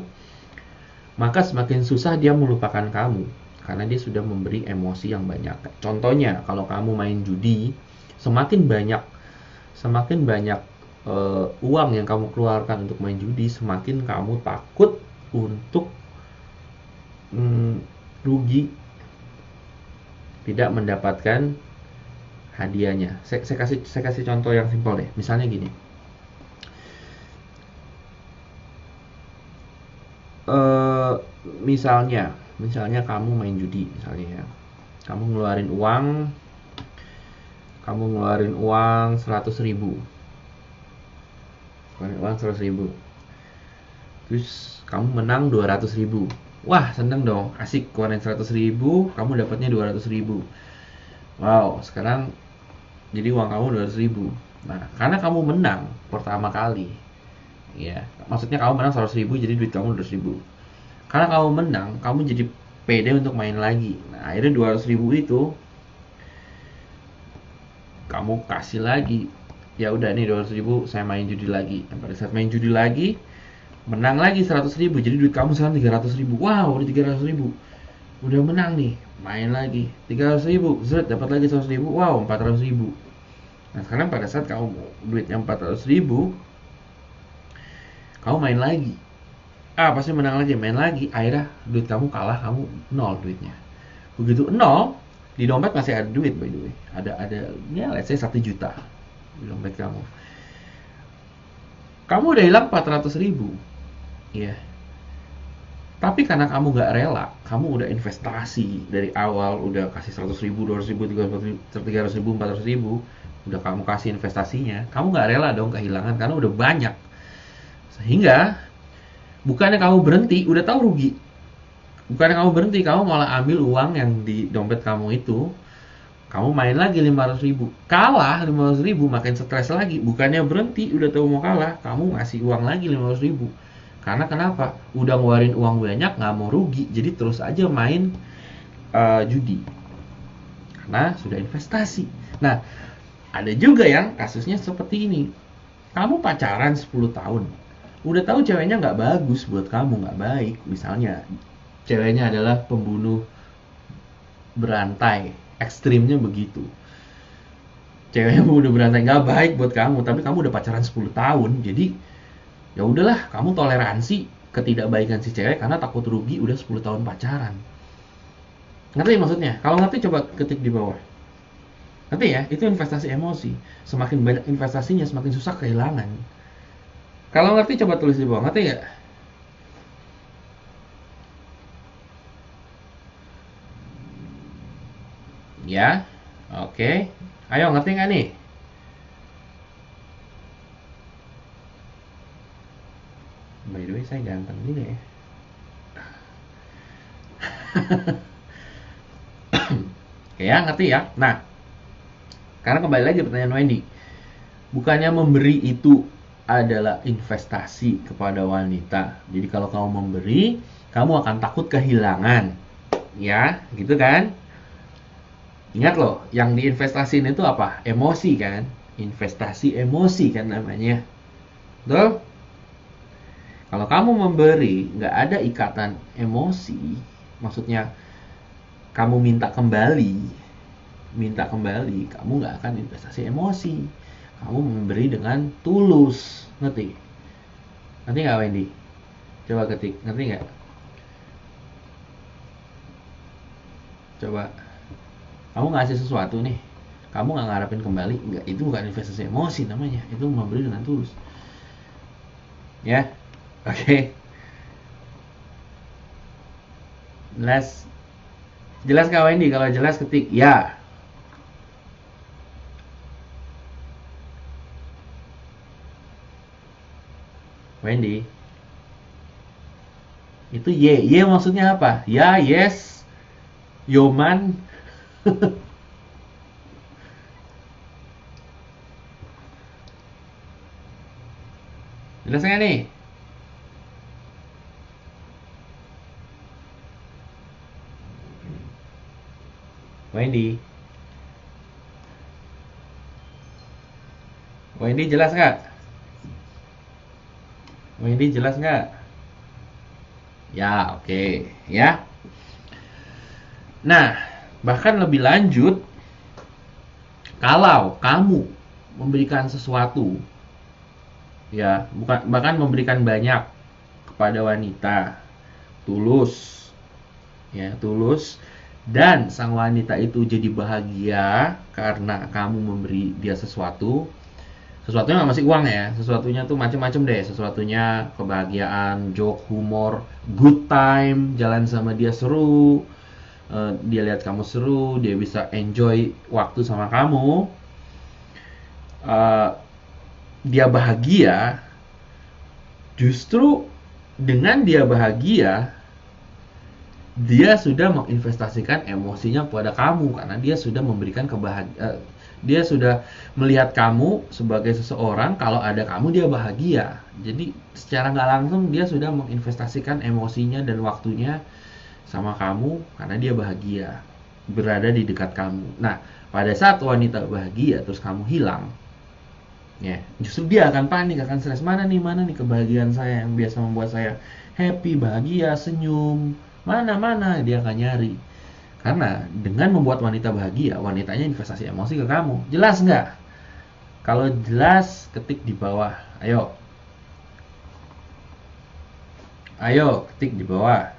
maka semakin susah dia melupakan kamu karena dia sudah memberi emosi yang banyak. Contohnya, kalau kamu main judi, semakin banyak uang yang kamu keluarkan untuk main judi, semakin kamu takut untuk mm, rugi, tidak mendapatkan hadiahnya. Saya kasih contoh yang simpel deh. Misalnya gini. eh misalnya kamu main judi misalnya ya. Kamu ngeluarin uang 100.000. Ngeluarin uang 100.000. Terus kamu menang 200.000. Wah, seneng dong. Asik, keluarin 100.000, kamu dapatnya 200.000. Wow, sekarang jadi uang kamu 200.000. Nah, karena kamu menang pertama kali, ya, maksudnya kamu menang 100.000, jadi duit kamu 200.000. Karena kamu menang, kamu jadi pede untuk main lagi. Nah, akhirnya 200.000 itu kamu kasih lagi. Ya udah nih, 200.000 saya main judi lagi. Dan pada saat main judi lagi, menang lagi 100.000, jadi duit kamu sekarang 300.000. Wow, udah 300.000. Udah menang nih, main lagi 300.000, zret, dapat lagi 100.000. Wow, 400.000. Nah, sekarang pada saat kamu duitnya 400.000, kamu main lagi. Pasti menang lagi, main lagi. Akhirnya duit kamu kalah, kamu nol duitnya. Begitu nol, di dompet masih ada duit, by the way. Ada ya, let's say 1 juta di dompet kamu. Kamu udah hilang 400.000. Iya. Tapi karena kamu gak rela, kamu udah investasi dari awal, udah kasih 100.000, 200.000, 300.000, 400.000, udah kamu kasih investasinya, kamu gak rela dong kehilangan karena udah banyak. Sehingga bukannya kamu berhenti, udah tahu rugi. Bukannya kamu berhenti, kamu malah ambil uang yang di dompet kamu itu, kamu main lagi 500.000. Kalah 500.000, makin stres lagi. Bukannya berhenti, udah tahu mau kalah, kamu ngasih uang lagi 500.000. Karena kenapa? Udah ngeluarin uang banyak, nggak mau rugi, jadi terus aja main judi. Karena sudah investasi. Nah, ada juga yang kasusnya seperti ini. Kamu pacaran 10 tahun, udah tahu ceweknya nggak bagus buat kamu, nggak baik. Misalnya, ceweknya adalah pembunuh berantai, ekstrimnya begitu. Ceweknya pembunuh berantai, nggak baik buat kamu, tapi kamu udah pacaran 10 tahun, jadi ya udahlah, kamu toleransi ketidakbaikan si cewek karena takut rugi udah 10 tahun pacaran. Ngerti maksudnya? Kalau ngerti coba ketik di bawah. Ngerti ya? Itu investasi emosi. Semakin banyak investasinya, semakin susah kehilangan. Kalau ngerti coba tulis di bawah. Ngerti nggak? Ya? Oke. Ayo, ngerti nggak nih? By the way, saya ganteng juga ya. Oke ya, ngerti ya? Nah, karena kembali lagi pertanyaan Wendy. Bukannya memberi itu adalah investasi kepada wanita. Jadi kalau kamu memberi, kamu akan takut kehilangan. Ya, gitu kan? Ingat loh, yang diinvestasiin itu apa? Emosi kan? Investasi emosi kan namanya. Betul? Kalau kamu memberi, nggak ada ikatan emosi, maksudnya kamu minta kembali, kamu nggak akan investasi emosi. Kamu memberi dengan tulus, ngerti? Ngerti nggak, Wendy? Coba ketik, ngerti nggak? Coba, kamu ngasih sesuatu nih, kamu nggak ngarepin kembali, nggak, itu bukan investasi emosi namanya, itu memberi dengan tulus. Ya, oke. Jelas nggak, Wendy? Kalau jelas ketik ya. Wendy, itu Y maksudnya apa? Ya, yes, Yoman. Jelas nggak nih? Wendy, Wendy jelas nggak? Wendy jelas nggak? Ya, oke. Ya. Nah, bahkan lebih lanjut, kalau kamu memberikan sesuatu, ya, bukan bahkan memberikan banyak kepada wanita, tulus, ya, tulus, dan sang wanita itu jadi bahagia karena kamu memberi dia sesuatu. Sesuatunya nggak masih uang ya, sesuatunya tuh macem-macem deh, sesuatunya kebahagiaan, joke, humor, good time, jalan sama dia seru, dia lihat kamu seru, dia bisa enjoy waktu sama kamu, eh, dia bahagia. Justru dengan dia bahagia, dia sudah menginvestasikan emosinya kepada kamu karena dia sudah memberikan kebahagiaan. Dia sudah melihat kamu sebagai seseorang, kalau ada kamu dia bahagia. Jadi secara nggak langsung dia sudah menginvestasikan emosinya dan waktunya sama kamu karena dia bahagia berada di dekat kamu. Nah, pada saat wanita bahagia terus kamu hilang, ya, justru dia akan panik, akan stres. Mana nih kebahagiaan saya yang biasa membuat saya happy, bahagia, senyum. Mana dia akan nyari. Karena dengan membuat wanita bahagia, wanitanya investasi emosi ke kamu. Jelas nggak? Kalau jelas, ketik di bawah. Ayo. Ayo, ketik di bawah.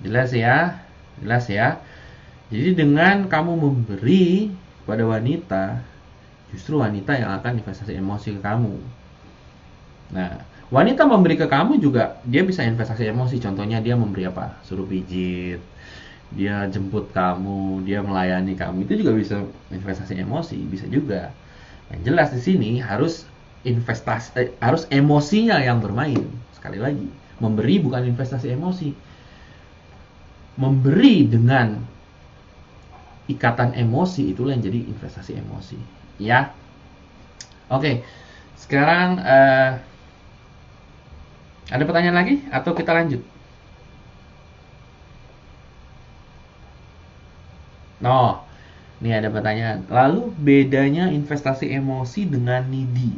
Jelas ya? Jelas ya? Jadi dengan kamu memberi pada wanita, justru wanita yang akan investasi emosi ke kamu. Nah, wanita memberi ke kamu juga, dia bisa investasi emosi. Contohnya dia memberi apa? Suruh pijit, dia jemput kamu, dia melayani kamu, itu juga bisa investasi emosi, bisa juga. Yang jelas di sini harus harus emosinya yang bermain. Sekali lagi, memberi bukan investasi emosi. Memberi dengan ikatan emosi itulah yang jadi investasi emosi, ya. Oke, sekarang ada pertanyaan lagi atau kita lanjut? No, ini ada pertanyaan. Lalu bedanya investasi emosi dengan needy.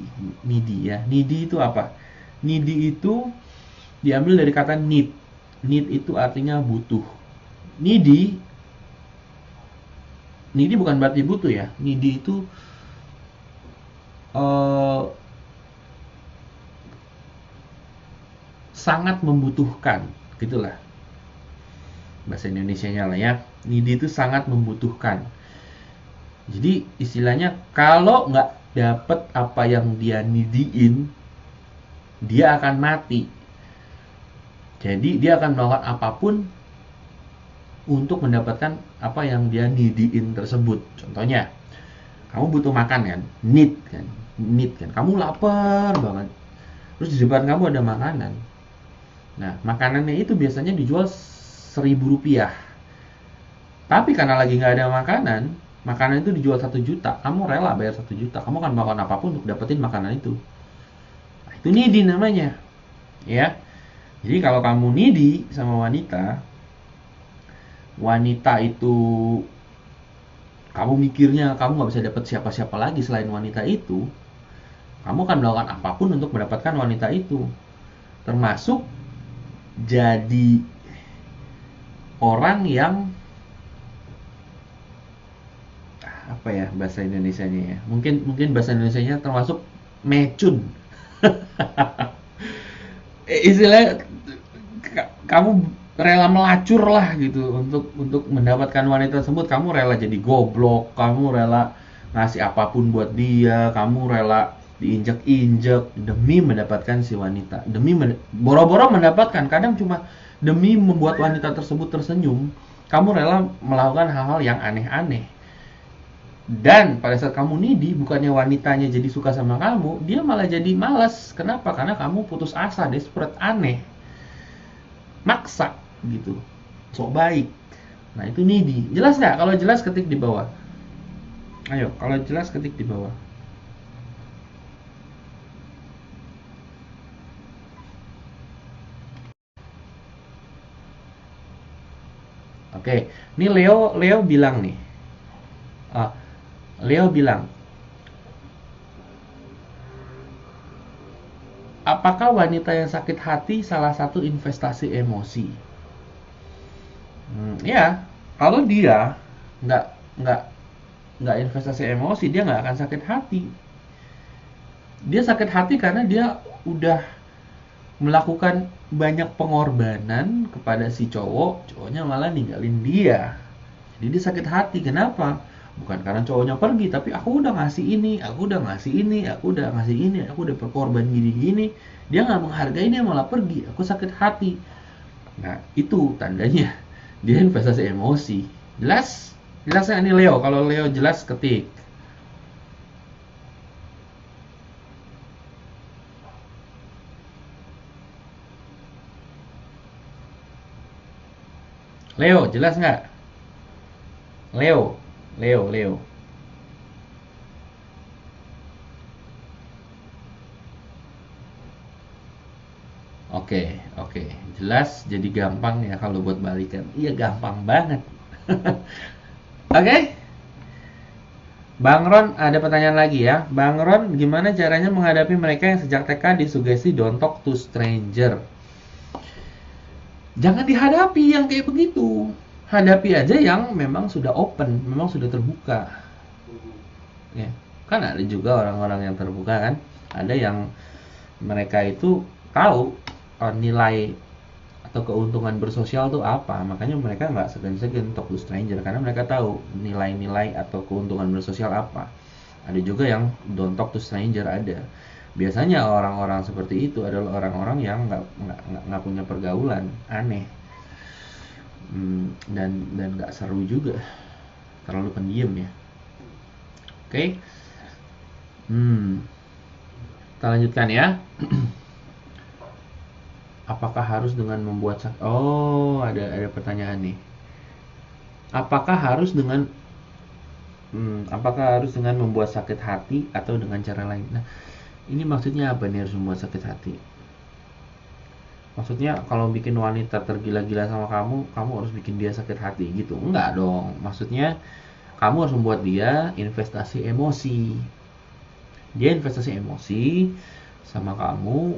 Needy ya. Needy itu apa? Needy itu diambil dari kata need. Need itu artinya butuh. Needy, needy bukan berarti butuh ya. Needy itu sangat membutuhkan, gitulah bahasa Indonesianya lah ya. Needy itu sangat membutuhkan. Jadi istilahnya kalau nggak dapet apa yang dia needyin, dia akan mati. Jadi dia akan melakukan apapun untuk mendapatkan apa yang dia needyin tersebut. Contohnya, kamu butuh makan kan, need kan. Kamu lapar banget. Terus di depan kamu ada makanan. Nah, makanannya itu biasanya dijual Rp1.000. Tapi karena lagi nggak ada makanan itu dijual 1 juta, kamu rela bayar 1 juta, kamu akan melakukan apapun untuk dapetin makanan itu. Nah, itu needy namanya, ya. Jadi kalau kamu needy sama wanita itu kamu mikirnya kamu nggak bisa dapet siapa-siapa lagi selain wanita itu, kamu akan melakukan apapun untuk mendapatkan wanita itu, termasuk jadi orang yang apa ya bahasa Indonesianya ya, mungkin bahasa Indonesianya termasuk mecun. Istilah kamu rela melacur lah gitu untuk mendapatkan wanita tersebut. Kamu rela jadi goblok, kamu rela ngasih apapun buat dia, kamu rela diinjak-injak demi mendapatkan si wanita, demi boro-boro mendapatkan, kadang cuma demi membuat wanita tersebut tersenyum. Kamu rela melakukan hal-hal yang aneh-aneh. Dan pada saat kamu needy, bukannya wanitanya jadi suka sama kamu, dia malah jadi malas. Kenapa? Karena kamu putus asa, desperate, aneh, maksa gitu, sok baik. Nah itu needy. Jelas nggak? Kalau jelas ketik di bawah. Ayo, kalau jelas ketik di bawah. Oke, ini Leo bilang nih. Leo bilang, apakah wanita yang sakit hati salah satu investasi emosi? Ya, kalau dia nggak nggak nggak investasi emosi, dia nggak akan sakit hati. Dia sakit hati karena dia udah melakukan banyak pengorbanan kepada si cowoknya malah ninggalin dia. Jadi dia sakit hati. Kenapa? Bukan karena cowoknya pergi, tapi aku udah ngasih ini, aku udah ngasih ini, aku udah ngasih ini, aku udah berkorban gini-gini. Dia nggak menghargai, dia malah pergi. Aku sakit hati. Nah, itu tandanya dia investasi emosi. Jelas? Jelasnya ini Leo. Kalau Leo jelas ketik. Leo, jelas nggak? Leo, Leo. Oke. Jelas, jadi gampang ya kalau buat balikan. Iya, gampang banget. Oke. Bang Ron, ada pertanyaan lagi ya. Bang Ron, gimana caranya menghadapi mereka yang sejak TK disugesti don't talk to stranger? Jangan dihadapi yang kayak begitu. Hadapi aja yang memang sudah open, memang sudah terbuka. Ya, kan ada juga orang-orang yang terbuka kan. Ada yang mereka itu tahu nilai atau keuntungan bersosial tuh apa, makanya mereka nggak segan-segan talk to stranger karena mereka tahu nilai-nilai atau keuntungan bersosial apa. Ada juga yang don't talk to stranger ada. Biasanya orang-orang seperti itu adalah orang-orang yang nggak punya pergaulan, aneh, dan nggak seru juga, terlalu pendiam ya. Oke. Kita lanjutkan ya. Apakah harus dengan membuat sakit? Oh, ada pertanyaan nih. Apakah harus dengan membuat sakit hati atau dengan cara lain? Nah, ini maksudnya apa nih harus membuat sakit hati? Maksudnya kalau bikin wanita tergila-gila sama kamu harus bikin dia sakit hati gitu? Enggak dong. Maksudnya kamu harus membuat dia investasi emosi. Dia investasi emosi sama kamu,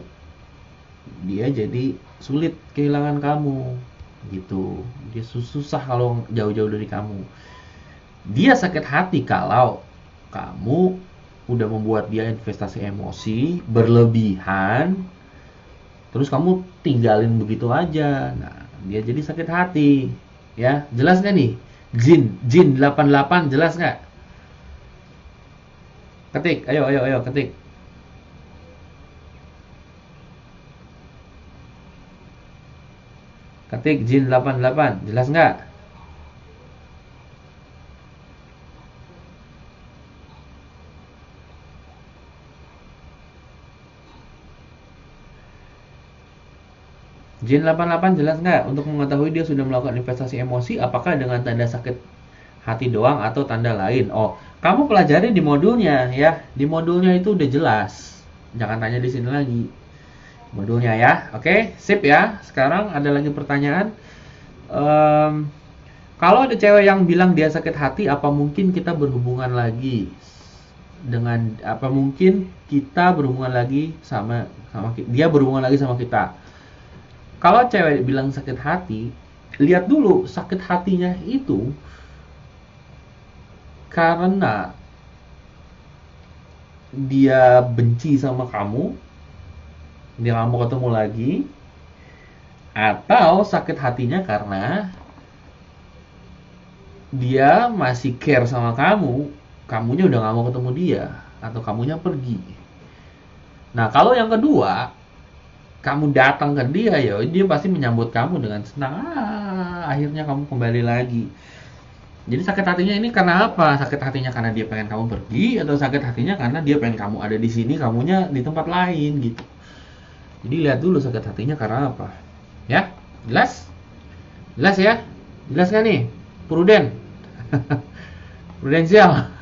dia jadi sulit kehilangan kamu gitu. Dia susah kalau jauh-jauh dari kamu. Dia sakit hati kalau kamu udah membuat dia investasi emosi berlebihan, terus kamu tinggalin begitu aja. Nah, dia jadi sakit hati. Ya, jelas nggak nih? Jin 88 jelas nggak? Ketik, ayo ketik. Ketik Jin 88, jelas nggak? Jin 88 jelas nggak? Untuk mengetahui dia sudah melakukan investasi emosi, apakah dengan tanda sakit hati doang atau tanda lain? Oh, kamu pelajari di modulnya ya. Di modulnya itu udah jelas. Jangan tanya di sini lagi. Modulnya ya. Oke, sip ya. Sekarang ada lagi pertanyaan. Kalau ada cewek yang bilang dia sakit hati, apa mungkin kita berhubungan lagi dengan sama dia berhubungan lagi sama kita? Kalau cewek bilang sakit hati, lihat dulu sakit hatinya itu karena dia benci sama kamu, dia nggak mau ketemu lagi, atau sakit hatinya karena dia masih care sama kamu, kamunya udah nggak mau ketemu dia, atau kamunya pergi. Nah, kalau yang kedua, kamu datang ke dia, ya dia pasti menyambut kamu dengan senang. Akhirnya kamu kembali lagi. Jadi sakit hatinya ini karena apa? Sakit hatinya karena dia pengen kamu pergi, atau sakit hatinya karena dia pengen kamu ada di sini, kamunya di tempat lain gitu. Jadi lihat dulu sakit hatinya karena apa. Ya, jelas? Jelas ya? Jelas kan nih? Pruden. Prudensial.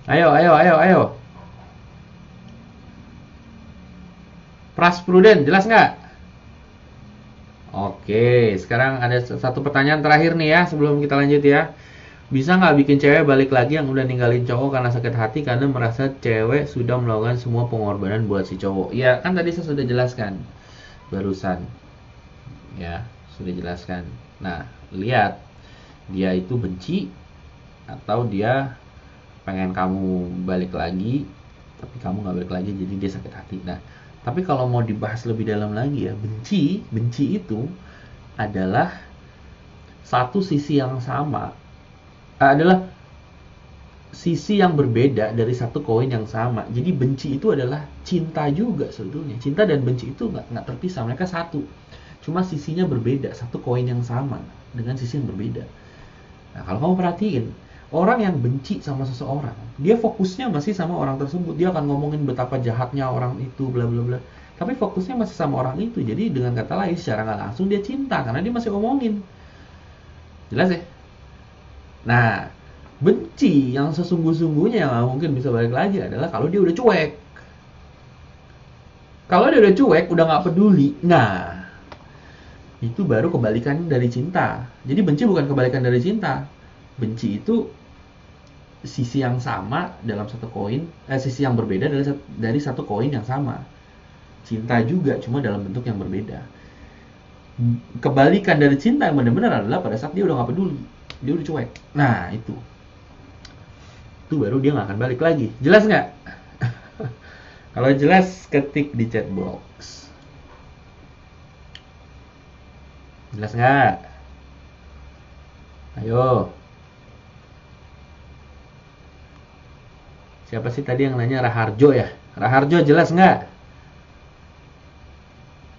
Ayo. Praspruden, jelas nggak? Oke, sekarang ada satu pertanyaan terakhir nih ya sebelum kita lanjut ya. Bisa nggak bikin cewek balik lagi yang udah ninggalin cowok karena sakit hati karena merasa cewek sudah melakukan semua pengorbanan buat si cowok? Ya kan tadi saya sudah jelaskan barusan, ya sudah jelaskan. Nah, lihat dia itu benci atau dia pengen kamu balik lagi tapi kamu nggak balik lagi jadi dia sakit hati. Nah, tapi kalau mau dibahas lebih dalam lagi ya, benci itu adalah satu sisi yang sama, adalah sisi yang berbeda dari satu koin yang sama. Jadi benci itu adalah cinta juga sebetulnya. Cinta dan benci itu nggak terpisah, mereka satu. Cuma sisinya berbeda, satu koin yang sama dengan sisi yang berbeda. Nah, kalau kamu perhatiin, orang yang benci sama seseorang, dia fokusnya masih sama orang tersebut. Dia akan ngomongin betapa jahatnya orang itu, bla bla bla. Tapi fokusnya masih sama orang itu. Jadi dengan kata lain, secara nggak langsung dia cinta karena dia masih ngomongin. Jelas ya? Nah, benci yang sesungguh-sungguhnya yang nggak mungkin bisa balik lagi adalah kalau dia udah cuek. Kalau dia udah cuek, udah nggak peduli, nah itu baru kebalikan dari cinta. Jadi benci bukan kebalikan dari cinta. Benci itu sisi yang sama dalam satu koin, sisi yang berbeda dari satu koin yang sama. Cinta juga, cuma dalam bentuk yang berbeda. Kebalikan dari cinta yang benar-benar adalah pada saat dia udah nggak peduli, dia udah cuek. Nah itu baru dia nggak akan balik lagi. Jelas nggak? Kalau jelas ketik di chat box. Jelas nggak? Ayo. Siapa sih tadi yang nanya? Raharjo ya? Raharjo jelas nggak?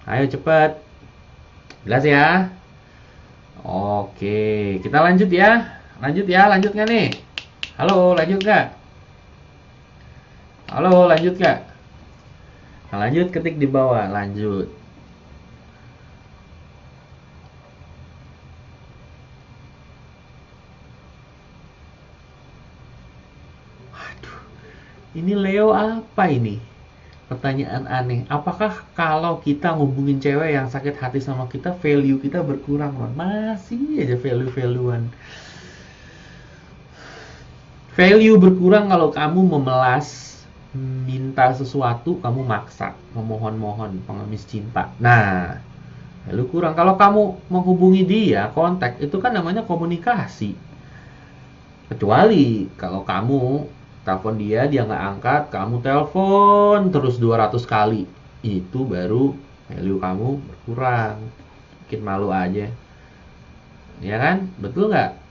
Ayo cepat. Jelas ya? Oke, kita lanjut ya. Lanjut ya, lanjut nggak nih? Halo, lanjut nggak? Halo, lanjut nggak? Nah, lanjut, ketik di bawah, lanjut. Waduh, ini Leo apa ini? Pertanyaan aneh. Apakah kalau kita ngubungin cewek yang sakit hati sama kita, value kita berkurang, Ron? Masih aja value-valuean. Value berkurang kalau kamu memelas, minta sesuatu, kamu maksa, memohon-mohon, pengemis cinta. Nah, value kurang. Kalau kamu menghubungi dia, kontak, itu kan namanya komunikasi. Kecuali kalau kamu telepon dia nggak angkat, kamu telepon terus 200 kali. Itu baru value kamu berkurang. Bikin malu aja. Ya kan? Betul nggak?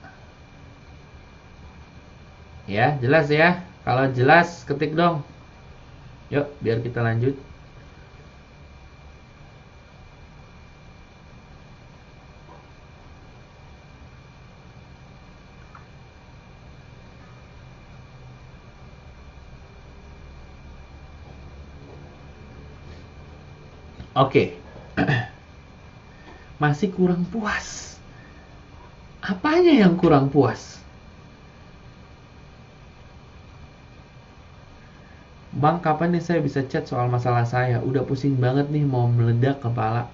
Ya, jelas ya. Kalau jelas, ketik dong. Yuk, biar kita lanjut. Oke. Masih kurang puas. Apanya yang kurang puas? Bang, kapan nih saya bisa chat soal masalah saya? Udah pusing banget nih, mau meledak kepala.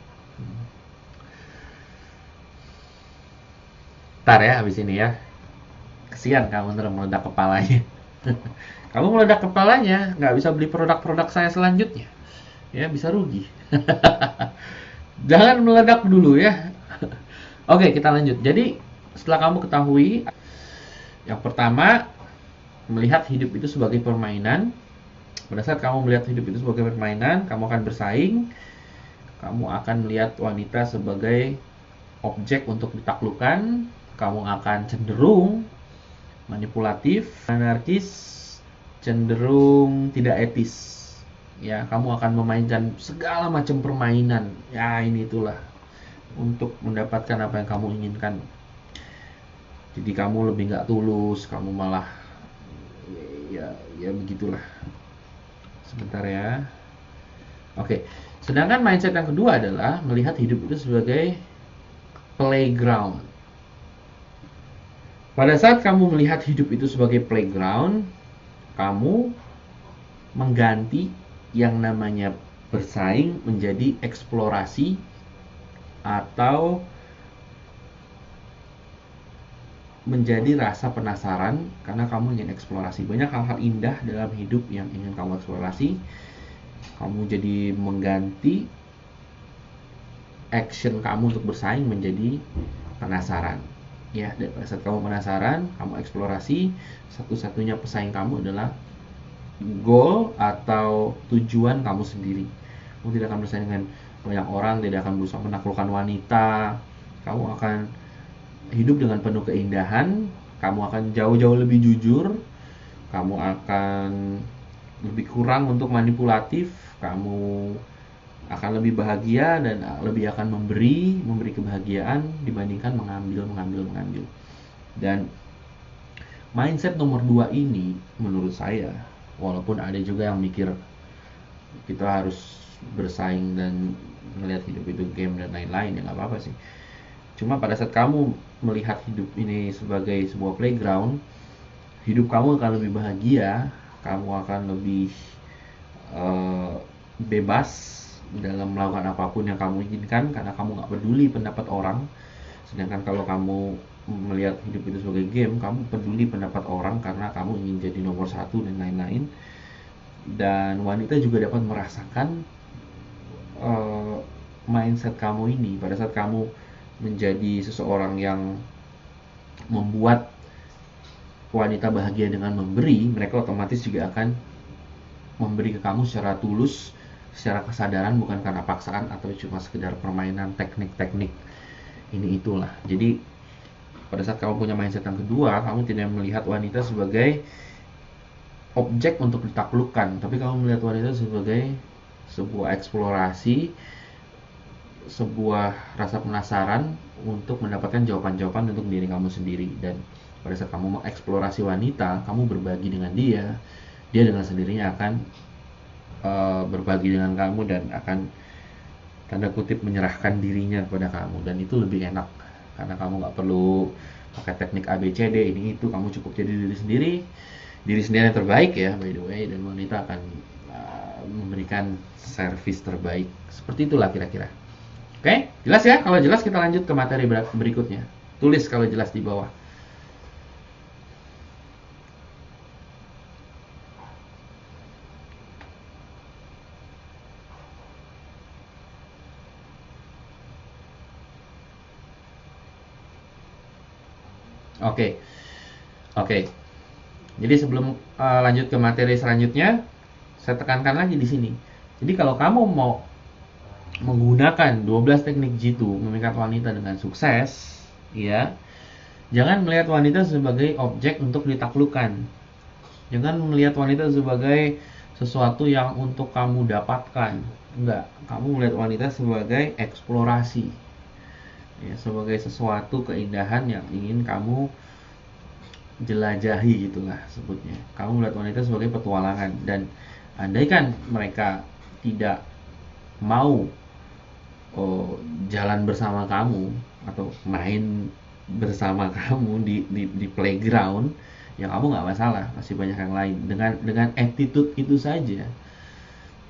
Ntar ya, habis ini ya. Kesian kamu ntar meledak kepalanya. Kamu meledak kepalanya, nggak bisa beli produk-produk saya selanjutnya. Ya, bisa rugi. Jangan meledak dulu ya. Oke, kita lanjut. Jadi, setelah kamu ketahui, yang pertama, melihat hidup itu sebagai permainan. Pada saat kamu melihat hidup itu sebagai permainan, kamu akan bersaing. Kamu akan melihat wanita sebagai objek untuk ditaklukkan. Kamu akan cenderung manipulatif, anarkis, cenderung tidak etis. Ya, kamu akan memainkan segala macam permainan. Ya, ini itulah untuk mendapatkan apa yang kamu inginkan. Jadi kamu lebih nggak tulus, kamu malah ya begitulah. Sebentar ya. Oke. Sedangkan mindset yang kedua adalah melihat hidup itu sebagai playground. Pada saat kamu melihat hidup itu sebagai playground, kamu mengganti yang namanya bersaing menjadi eksplorasi atau menjadi rasa penasaran karena kamu ingin eksplorasi. Banyak hal-hal indah dalam hidup yang ingin kamu eksplorasi. Kamu jadi mengganti action kamu untuk bersaing menjadi penasaran. Ya, dan pada saat kamu penasaran, kamu eksplorasi, satu-satunya pesaing kamu adalah goal atau tujuan kamu sendiri. Kamu tidak akan bersaing dengan banyak orang, tidak akan berusaha menaklukkan wanita. Kamu akan hidup dengan penuh keindahan, kamu akan jauh-jauh lebih jujur, kamu akan lebih kurang untuk manipulatif, kamu akan lebih bahagia dan lebih akan memberi kebahagiaan dibandingkan mengambil. Dan mindset nomor 2 ini menurut saya, walaupun ada juga yang mikir kita harus bersaing dan melihat hidup itu game dan lain-lain, ya nggak apa-apa sih. Cuma pada saat kamu melihat hidup ini sebagai sebuah playground, hidup kamu akan lebih bahagia, kamu akan lebih bebas dalam melakukan apapun yang kamu inginkan karena kamu nggak peduli pendapat orang. Sedangkan kalau kamu melihat hidup itu sebagai game, kamu peduli pendapat orang karena kamu ingin jadi nomor satu dan lain-lain. Dan wanita juga dapat merasakan mindset kamu ini pada saat kamu menjadi seseorang yang membuat wanita bahagia dengan memberi, mereka otomatis juga akan memberi ke kamu secara tulus, secara kesadaran, bukan karena paksaan atau cuma sekedar permainan teknik-teknik ini itulah. Jadi pada saat kamu punya mindset yang kedua, kamu tidak melihat wanita sebagai objek untuk ditaklukkan, tapi kamu melihat wanita sebagai sebuah eksplorasi, sebuah rasa penasaran untuk mendapatkan jawaban-jawaban untuk diri kamu sendiri. Dan pada saat kamu mengeksplorasi wanita, kamu berbagi dengan dia dengan sendirinya akan berbagi dengan kamu dan akan tanda kutip menyerahkan dirinya kepada kamu. Dan itu lebih enak karena kamu nggak perlu pakai teknik ABCD ini itu, kamu cukup jadi diri sendiri yang terbaik ya by the way, dan wanita akan memberikan servis terbaik. Seperti itulah kira-kira. Oke, jelas ya? Kalau jelas kita lanjut ke materi berikutnya. Tulis kalau jelas di bawah. Oke. Jadi sebelum lanjut ke materi selanjutnya, saya tekankan lagi di sini. Jadi kalau kamu mau menggunakan 12 teknik G2 memikat wanita dengan sukses, ya, jangan melihat wanita sebagai objek untuk ditaklukkan. Jangan melihat wanita sebagai sesuatu yang untuk kamu dapatkan. Enggak, kamu melihat wanita sebagai eksplorasi. Ya, sebagai sesuatu keindahan yang ingin kamu jelajahi gitulah sebutnya. Kamu melihat wanita sebagai petualangan, dan andaikan mereka tidak mau jalan bersama kamu atau main bersama kamu di playground, ya kamu nggak masalah, masih banyak yang lain. Dengan attitude itu saja,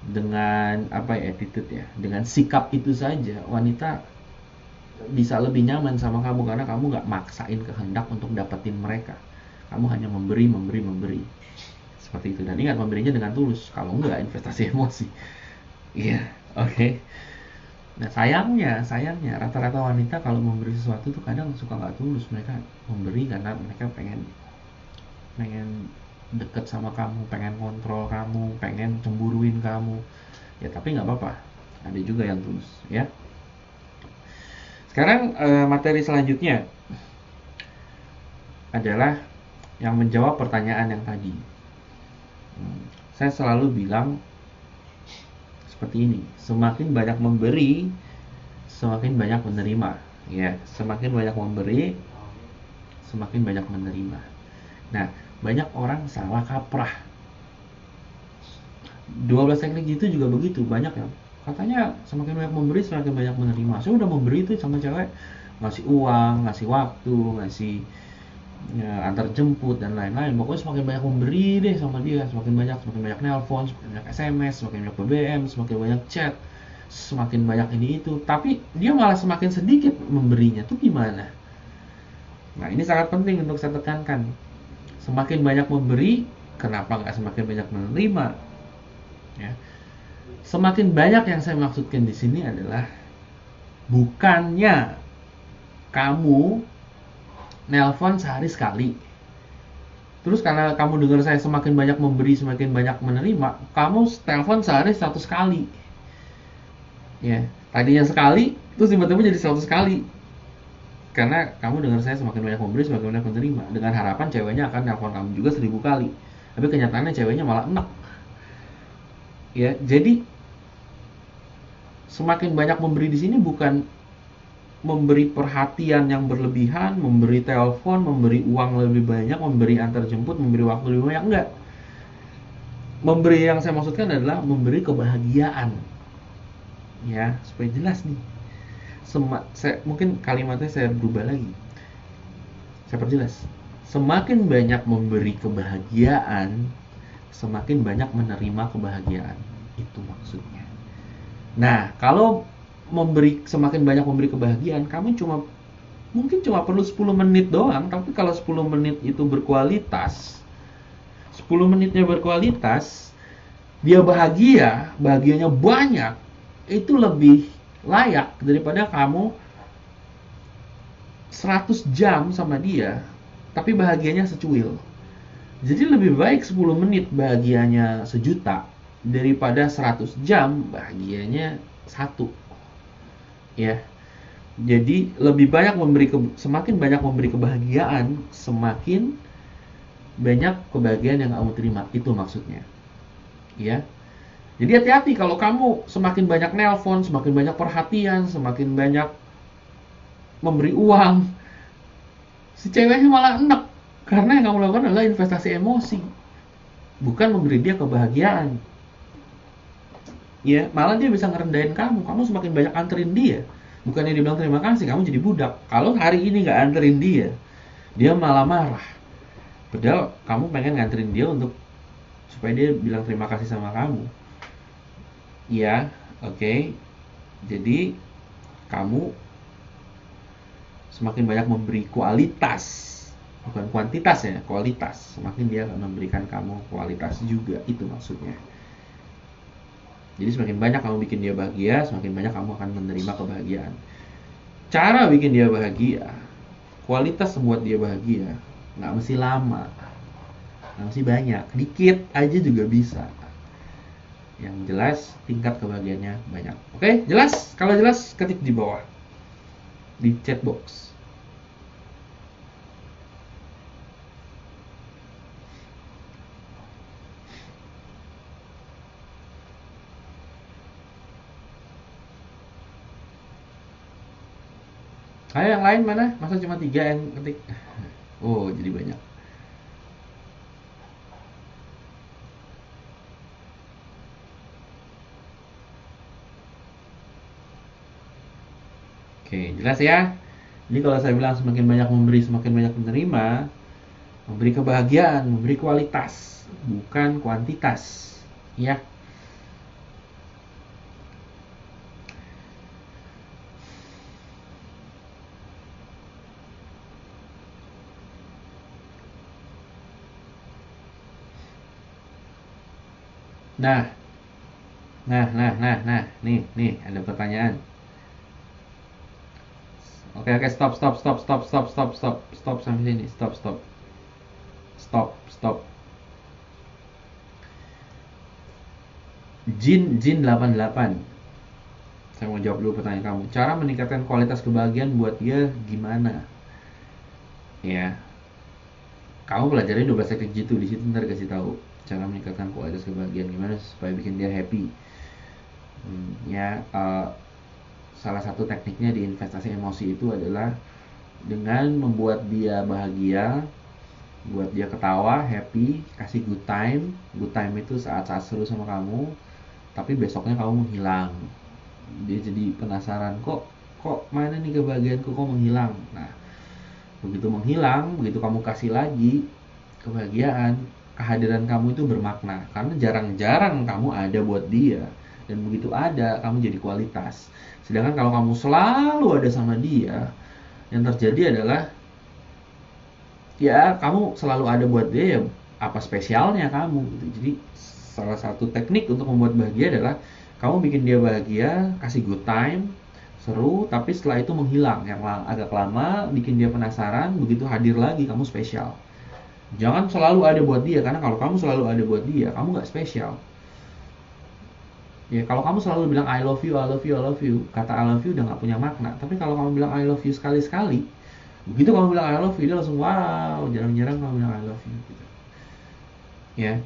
dengan attitude ya, dengan sikap itu saja, wanita bisa lebih nyaman sama kamu karena kamu nggak maksain kehendak untuk dapetin mereka. Kamu hanya memberi seperti itu. Dan ingat, memberinya dengan tulus. Kalau enggak, investasi emosi. Iya, oke. Nah sayangnya rata-rata wanita kalau memberi sesuatu tuh kadang suka nggak tulus. Mereka memberi karena mereka pengen deket sama kamu, pengen kontrol kamu, pengen cemburuin kamu. Ya tapi nggak apa-apa, ada juga yang tulus ya. Sekarang materi selanjutnya adalah yang menjawab pertanyaan yang tadi. Saya selalu bilang seperti ini, semakin banyak memberi, semakin banyak menerima. Ya, semakin banyak memberi, semakin banyak menerima. Nah, banyak orang salah kaprah. 12 teknik itu juga begitu, banyak yang katanya semakin banyak memberi, semakin banyak menerima. Saya udah memberi itu sama cewek, ngasih uang, ngasih waktu, ngasih antar jemput dan lain-lain. Pokoknya semakin banyak memberi deh sama dia, semakin banyak nelpon, semakin banyak SMS, semakin banyak BBM, semakin banyak chat, semakin banyak ini itu. Tapi dia malah semakin sedikit memberinya. Tuh gimana? Nah, ini sangat penting untuk saya tekankan. Semakin banyak memberi, kenapa nggak semakin banyak menerima? Ya. Semakin banyak yang saya maksudkan di sini adalah bukannya kamu nelpon sehari sekali. Terus karena kamu dengar saya semakin banyak memberi, semakin banyak menerima, kamu telepon sehari 100 kali. Ya, tadinya sekali, terus tiba-tiba jadi 100 kali. Karena kamu dengar saya semakin banyak memberi, semakin banyak menerima. Dengan harapan ceweknya akan telepon kamu juga 1000 kali. Tapi kenyataannya ceweknya malah enak. Ya, jadi semakin banyak memberi di sini bukan memberi perhatian yang berlebihan, memberi telepon, memberi uang lebih banyak, memberi antar jemput, memberi waktu lebih banyak, enggak. Memberi yang saya maksudkan adalah memberi kebahagiaan. Ya, supaya jelas nih. Mungkin kalimatnya saya berubah lagi. Saya perjelas. Semakin banyak memberi kebahagiaan, semakin banyak menerima kebahagiaan. Itu maksudnya. Nah, kalau semakin banyak memberi kebahagiaan, kamu mungkin cuma perlu 10 menit doang, tapi kalau 10 menit itu berkualitas, 10 menitnya berkualitas, dia bahagianya banyak, itu lebih layak daripada kamu 100 jam sama dia, tapi bahagianya secuil. Jadi lebih baik 10 menit bahagianya sejuta daripada 100 jam bahagianya 1. Ya. Jadi semakin banyak memberi kebahagiaan, semakin banyak kebahagiaan yang kamu terima. Itu maksudnya. Ya. Jadi hati-hati kalau kamu semakin banyak nelpon, semakin banyak perhatian, semakin banyak memberi uang, si ceweknya malah enak. Karena yang kamu lakukan adalah investasi emosi, bukan memberi dia kebahagiaan. Ya, malah dia bisa ngerendahin kamu. Kamu semakin banyak anterin dia, bukannya dia bilang terima kasih, kamu jadi budak. Kalau hari ini nggak anterin dia malah marah. Padahal kamu pengen nganterin dia supaya dia bilang terima kasih sama kamu. Ya, oke. Jadi kamu semakin banyak memberi kualitas, bukan kuantitas ya, kualitas. Semakin dia akan memberikan kamu kualitas juga, itu maksudnya. Jadi semakin banyak kamu bikin dia bahagia, semakin banyak kamu akan menerima kebahagiaan. Cara bikin dia bahagia, kualitas membuat dia bahagia, nggak mesti lama, nggak mesti banyak, dikit aja juga bisa. Yang jelas tingkat kebahagiaannya banyak. Oke, jelas? Kalau jelas ketik di bawah di chat box. Ayo yang lain mana? Masa cuma 3 yang ketik? Oh, jadi banyak. Oke, jelas ya? Jadi kalau saya bilang semakin banyak memberi, semakin banyak menerima, memberi kebahagiaan, memberi kualitas, bukan kuantitas. Ya. Nah, nih, ada pertanyaan. Oke, stop sampai sini, stop. Jin 88. Saya mau jawab dulu pertanyaan kamu. Cara meningkatkan kualitas kebahagiaan buat dia gimana? Ya, kamu pelajari 12 teknik jitu, di situ ntar kasih tahu cara meningkatkan kualitas kebahagiaan gimana supaya bikin dia happy. Salah satu tekniknya di investasi emosi itu adalah dengan membuat dia bahagia, buat dia ketawa, happy, kasih good time. Good time itu saat-saat seru sama kamu, tapi besoknya kamu menghilang. Dia jadi penasaran, kok mana nih kebahagiaanku, kok menghilang. Nah, begitu menghilang, begitu kamu kasih lagi kebahagiaan, kehadiran kamu itu bermakna, karena jarang-jarang kamu ada buat dia, dan begitu ada kamu jadi kualitas. Sedangkan kalau kamu selalu ada sama dia, yang terjadi adalah ya kamu selalu ada buat dia, ya apa spesialnya kamu gitu. Jadi salah satu teknik untuk membuat bahagia adalah kamu bikin dia bahagia, kasih good time, seru, tapi setelah itu menghilang yang agak lama, bikin dia penasaran, begitu hadir lagi kamu spesial. Jangan selalu ada buat dia, karena kalau kamu selalu ada buat dia, kamu nggak spesial. Ya kalau kamu selalu bilang I love you, I love you, I love you, kata I love you udah nggak punya makna. Tapi kalau kamu bilang I love you sekali-sekali, begitu kamu bilang I love you, dia langsung wow, jarang-jarang kamu bilang I love you gitu. Ya,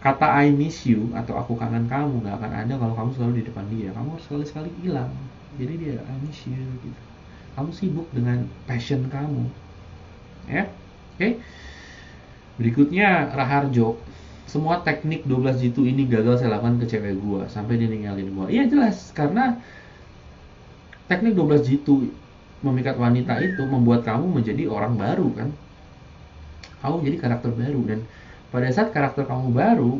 kata I miss you atau aku kangen kamu nggak akan ada kalau kamu selalu di depan dia. Kamu harus sekali-sekali hilang. Jadi dia I miss you gitu. Kamu sibuk dengan passion kamu. Ya, oke. Berikutnya Raharjo. Semua teknik 12 jitu ini gagal saya lakukan ke cewek gua sampai dia ninggalin gua. Iya jelas, karena teknik 12 jitu memikat wanita itu membuat kamu menjadi orang baru kan. Kamu jadi karakter baru, dan pada saat karakter kamu baru,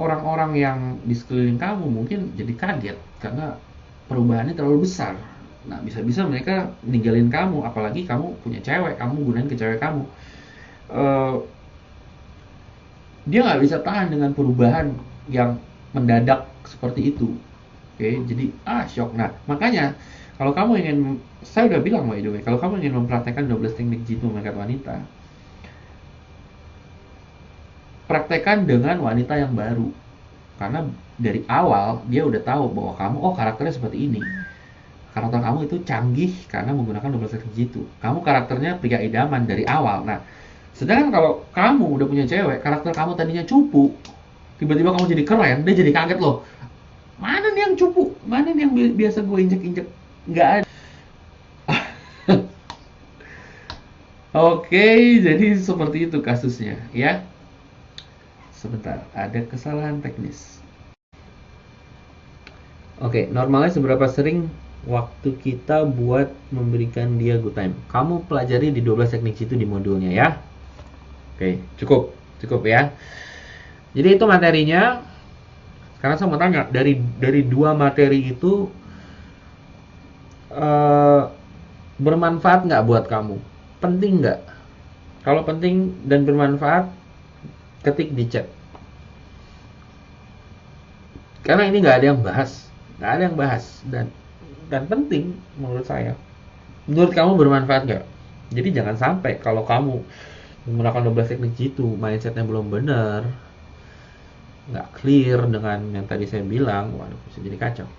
orang-orang yang di sekeliling kamu mungkin jadi kaget karena perubahannya terlalu besar. Nah, bisa-bisa mereka ninggalin kamu, apalagi kamu punya cewek, kamu gunain ke cewek kamu. Eh, dia nggak bisa tahan dengan perubahan yang mendadak seperti itu. Oke, jadi shock. Nah, makanya kalau kamu ingin, saya udah bilang by the way, kalau kamu ingin mempraktekkan 12 teknik jitu memikat wanita, praktekkan dengan wanita yang baru. Karena dari awal dia udah tahu bahwa kamu, oh karakternya seperti ini. Karakter kamu itu canggih karena menggunakan 12 teknik jitu. Kamu karakternya pria idaman dari awal. Nah, sedangkan kalau kamu udah punya cewek, karakter kamu tadinya cupu, tiba-tiba kamu jadi keren, dia jadi kaget loh. Mana nih yang cupu? Mana nih yang biasa gue injek-injek? Nggak ada. Oke, jadi seperti itu kasusnya, ya. Sebentar, ada kesalahan teknis. Oke, normalnya seberapa sering waktu kita buat memberikan dia good time? Kamu pelajari di 12 teknik itu di modulnya ya. Oke, cukup ya. Jadi itu materinya. Sekarang saya mau tanya, dari dua materi itu bermanfaat nggak buat kamu? Penting nggak? Kalau penting dan bermanfaat, ketik di chat. Karena ini nggak ada yang bahas, dan penting menurut saya. Menurut kamu bermanfaat nggak? Jadi jangan sampai kalau kamu menggunakan 12 teknik itu mindsetnya belum benar, nggak clear dengan yang tadi saya bilang, waduh bisa jadi kacau.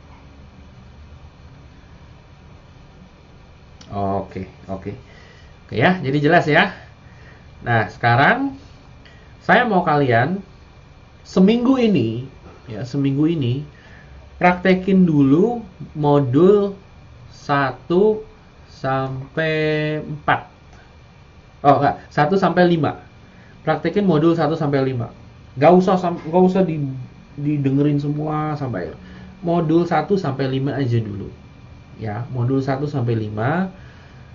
Oke ya, jadi jelas ya. Nah sekarang saya mau kalian seminggu ini praktekin dulu modul 1 sampai 4. Oh enggak, 1 sampai 5. Praktekin modul 1 sampai 5. Gak usah didengerin semua sampai modul 1 sampai 5 aja dulu. Ya, modul 1 sampai 5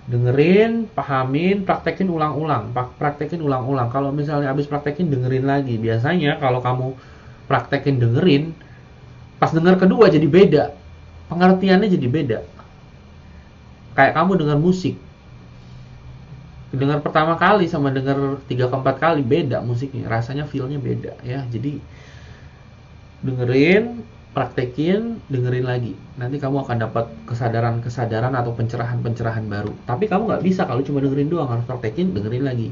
dengerin, pahamin, praktekin ulang-ulang. Praktekin ulang-ulang. Kalau misalnya habis praktekin dengerin lagi. Biasanya kalau kamu praktekin dengerin, pas denger kedua jadi beda. Pengertiannya jadi beda. Kayak kamu dengar musik. Dengar pertama kali sama dengar 3 ke 4 kali beda musiknya, rasanya feel-nya beda ya. Jadi dengerin, praktekin, dengerin lagi. Nanti kamu akan dapat kesadaran-kesadaran atau pencerahan-pencerahan baru. Tapi kamu nggak bisa kalau cuma dengerin doang, harus praktekin, dengerin lagi.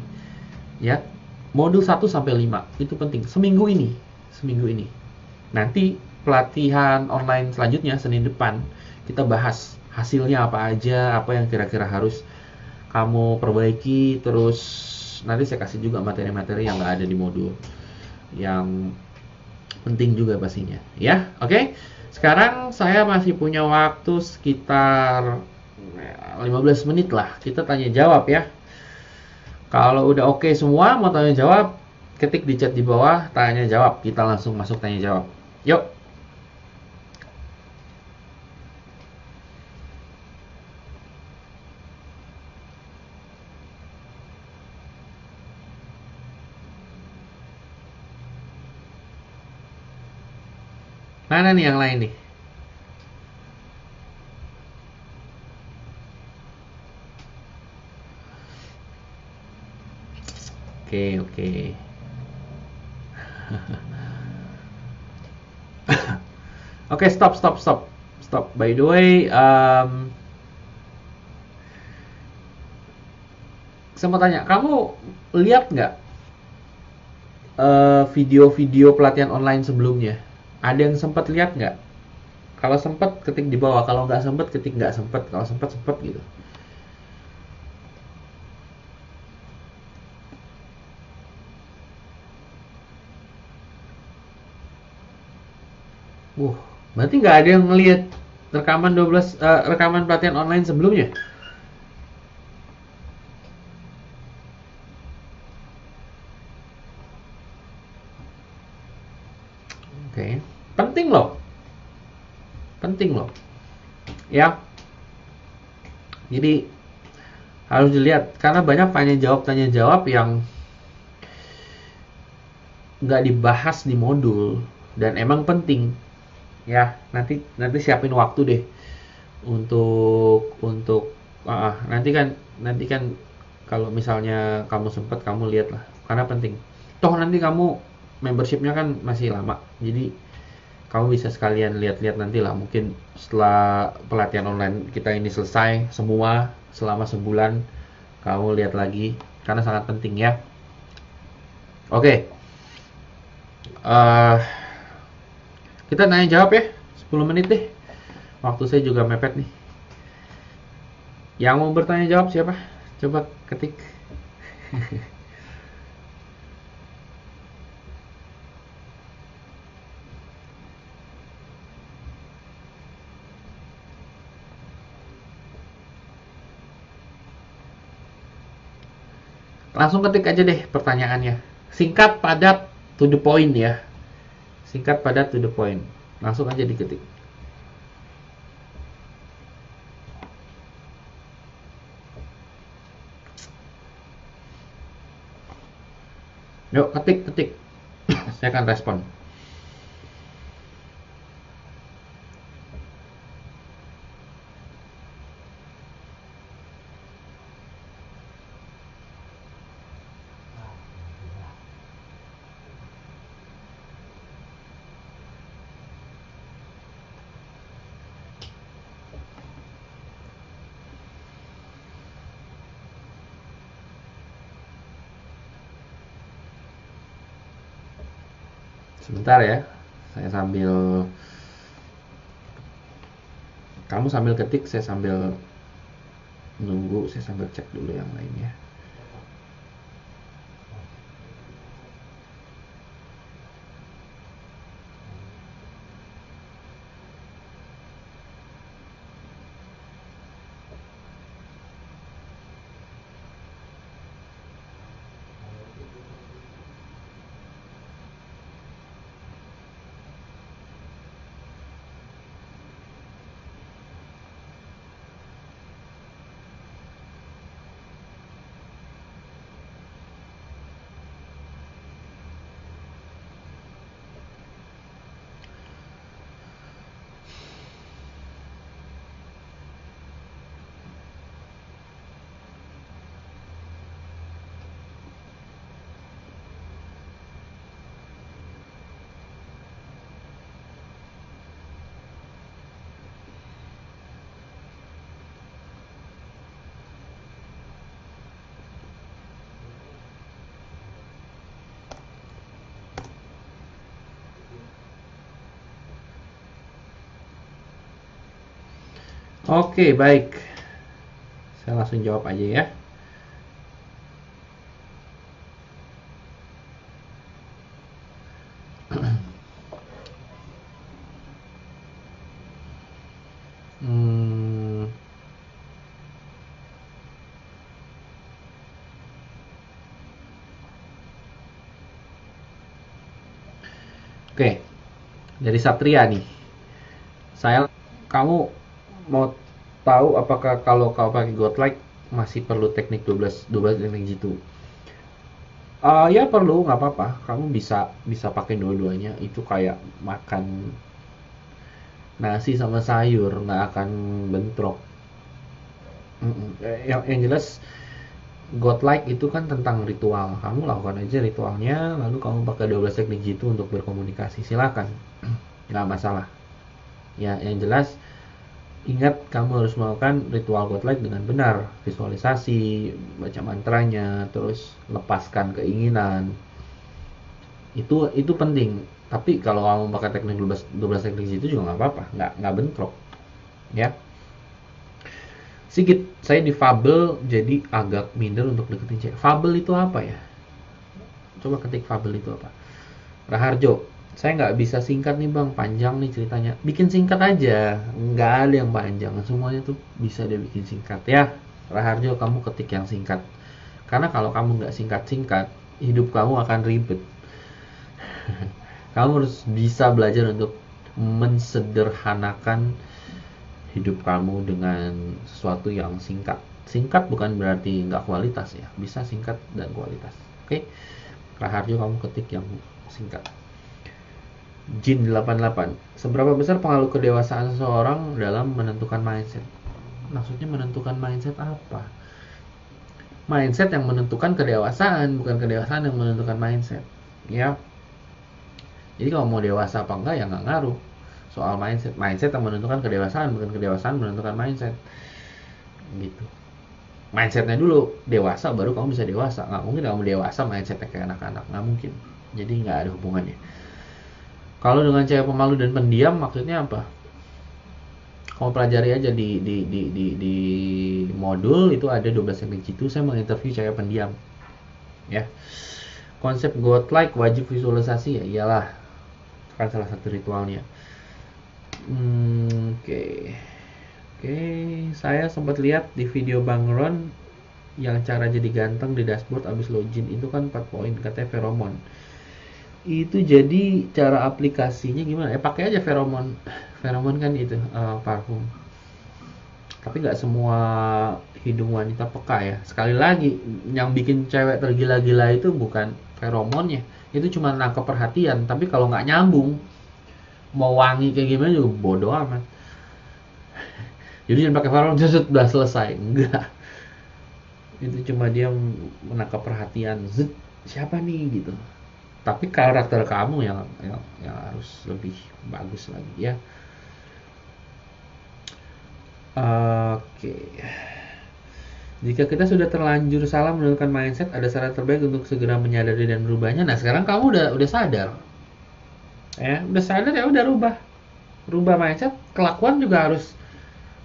Ya. Modul 1 sampai 5 itu penting. Seminggu ini. Nanti pelatihan online selanjutnya Senin depan kita bahas hasilnya apa aja, apa yang kira-kira harus kamu perbaiki, terus nanti saya kasih juga materi-materi yang nggak ada di modul yang penting juga pastinya ya. Oke. Sekarang saya masih punya waktu sekitar 15 menit lah, kita tanya jawab ya. Kalau udah oke semua mau tanya jawab, ketik di chat di bawah tanya jawab, kita langsung masuk tanya jawab. Yuk. Mana nih yang lain nih? Oke, oke. Oke, stop, stop, stop. Stop. By the way, saya mau tanya, kamu lihat nggak video-video pelatihan online sebelumnya? Ada yang sempat lihat nggak? Kalau sempat ketik di bawah, kalau nggak sempat ketik nggak sempat, kalau sempat sempat gitu. Berarti nggak ada yang ngelihat rekaman 12 rekaman pelatihan online sebelumnya? Oke. Penting loh. Penting loh. Ya. Jadi harus dilihat karena banyak tanya jawab yang nggak dibahas di modul dan emang penting. Ya, nanti siapin waktu deh untuk nanti kan kalau misalnya kamu sempat kamu lihat lah karena penting. Toh nanti kamu membershipnya kan masih lama. Jadi kamu bisa sekalian lihat-lihat nanti lah mungkin setelah pelatihan online kita ini selesai semua selama sebulan kamu lihat lagi karena sangat penting ya. Oke. eh Kita nanya jawab ya, 10 menit deh. Waktu saya juga mepet nih. Yang mau bertanya jawab siapa? Coba ketik. Langsung ketik aja deh pertanyaannya. Singkat, padat, to the point ya. Singkat, padat, to the point. Langsung aja diketik. Yuk, ketik, ketik. Saya akan respon. Sebentar ya. Saya sambil Kamu sambil ketik, saya sambil nunggu, saya sambil cek dulu yang lainnya. Oke, baik. Saya langsung jawab aja ya. Hmm, oke, dari Satria nih. Kamu mau tahu apakah kalau kau pakai Godlike masih perlu teknik 12 teknik jitu? Ya perlu, nggak apa-apa. Kamu bisa bisa pakai dua-duanya. Itu kayak makan nasi sama sayur, nggak akan bentrok. Yang jelas godlike itu kan tentang ritual. Kamu lakukan aja ritualnya, lalu kamu pakai 12 teknik jitu untuk berkomunikasi. Silakan, nggak masalah. Ya, yang jelas ingat kamu harus melakukan ritual godlike dengan benar. Visualisasi, baca mantranya, terus lepaskan keinginan. Itu penting. Tapi kalau kamu pakai teknik 12 teknik jitu juga nggak apa-apa, nggak bentrok. Ya. Sigit, saya difabel jadi agak minder untuk deketin cewek. Fabel itu apa ya? Coba ketik fabel itu apa. Raharjo, saya nggak bisa singkat nih bang, panjang nih ceritanya. Bikin singkat aja, nggak ada yang panjang. Semuanya tuh bisa dia bikin singkat ya. Raharjo, kamu ketik yang singkat. Karena kalau kamu nggak singkat-singkat, hidup kamu akan ribet. Kamu harus bisa belajar untuk mensederhanakan hidup kamu dengan sesuatu yang singkat. Singkat bukan berarti nggak kualitas ya, bisa singkat dan kualitas. Oke, Raharjo kamu ketik yang singkat. Jin 88, seberapa besar pengaruh kedewasaan seseorang dalam menentukan mindset? Maksudnya menentukan mindset apa? Mindset yang menentukan kedewasaan, bukan kedewasaan yang menentukan mindset. Ya, jadi kalau mau dewasa apa enggak ya nggak ngaruh. Soal mindset yang menentukan kedewasaan, bukan kedewasaan menentukan mindset. Gitu. Mindsetnya dulu dewasa baru kamu bisa dewasa. Nggak mungkin kamu dewasa mindsetnya kayak anak-anak, nggak mungkin. Jadi nggak ada hubungannya. Kalau dengan cewek pemalu dan pendiam maksudnya apa? Kamu pelajari aja di modul itu ada 12 teknik jitu. Saya menginterview cewek pendiam. Ya. Konsep godlike wajib visualisasi ya, iyalah. Kan salah satu ritualnya. Oke, saya sempat lihat di video Bang Ron yang cara jadi ganteng di dashboard abis login itu kan 4 poin katanya feromon. Itu jadi cara aplikasinya gimana? Pakai aja feromon. Feromon kan itu parfum. Tapi nggak semua hidung wanita peka ya. Sekali lagi, yang bikin cewek tergila-gila itu bukan feromonnya, itu cuma nangkep perhatian. Tapi kalau nggak nyambung, mau wangi kayak gimana juga bodoh amat. Jadi jangan pakai feromon sudah selesai, enggak. Itu cuma dia menangkap perhatian, siapa nih gitu. Tapi karakter kamu yang harus lebih bagus lagi ya. Oke. Jika kita sudah terlanjur salah menentukan mindset, ada saran terbaik untuk segera menyadari dan merubahnya. Nah, sekarang kamu udah sadar. Ya, udah sadar ya udah rubah mindset, kelakuan juga harus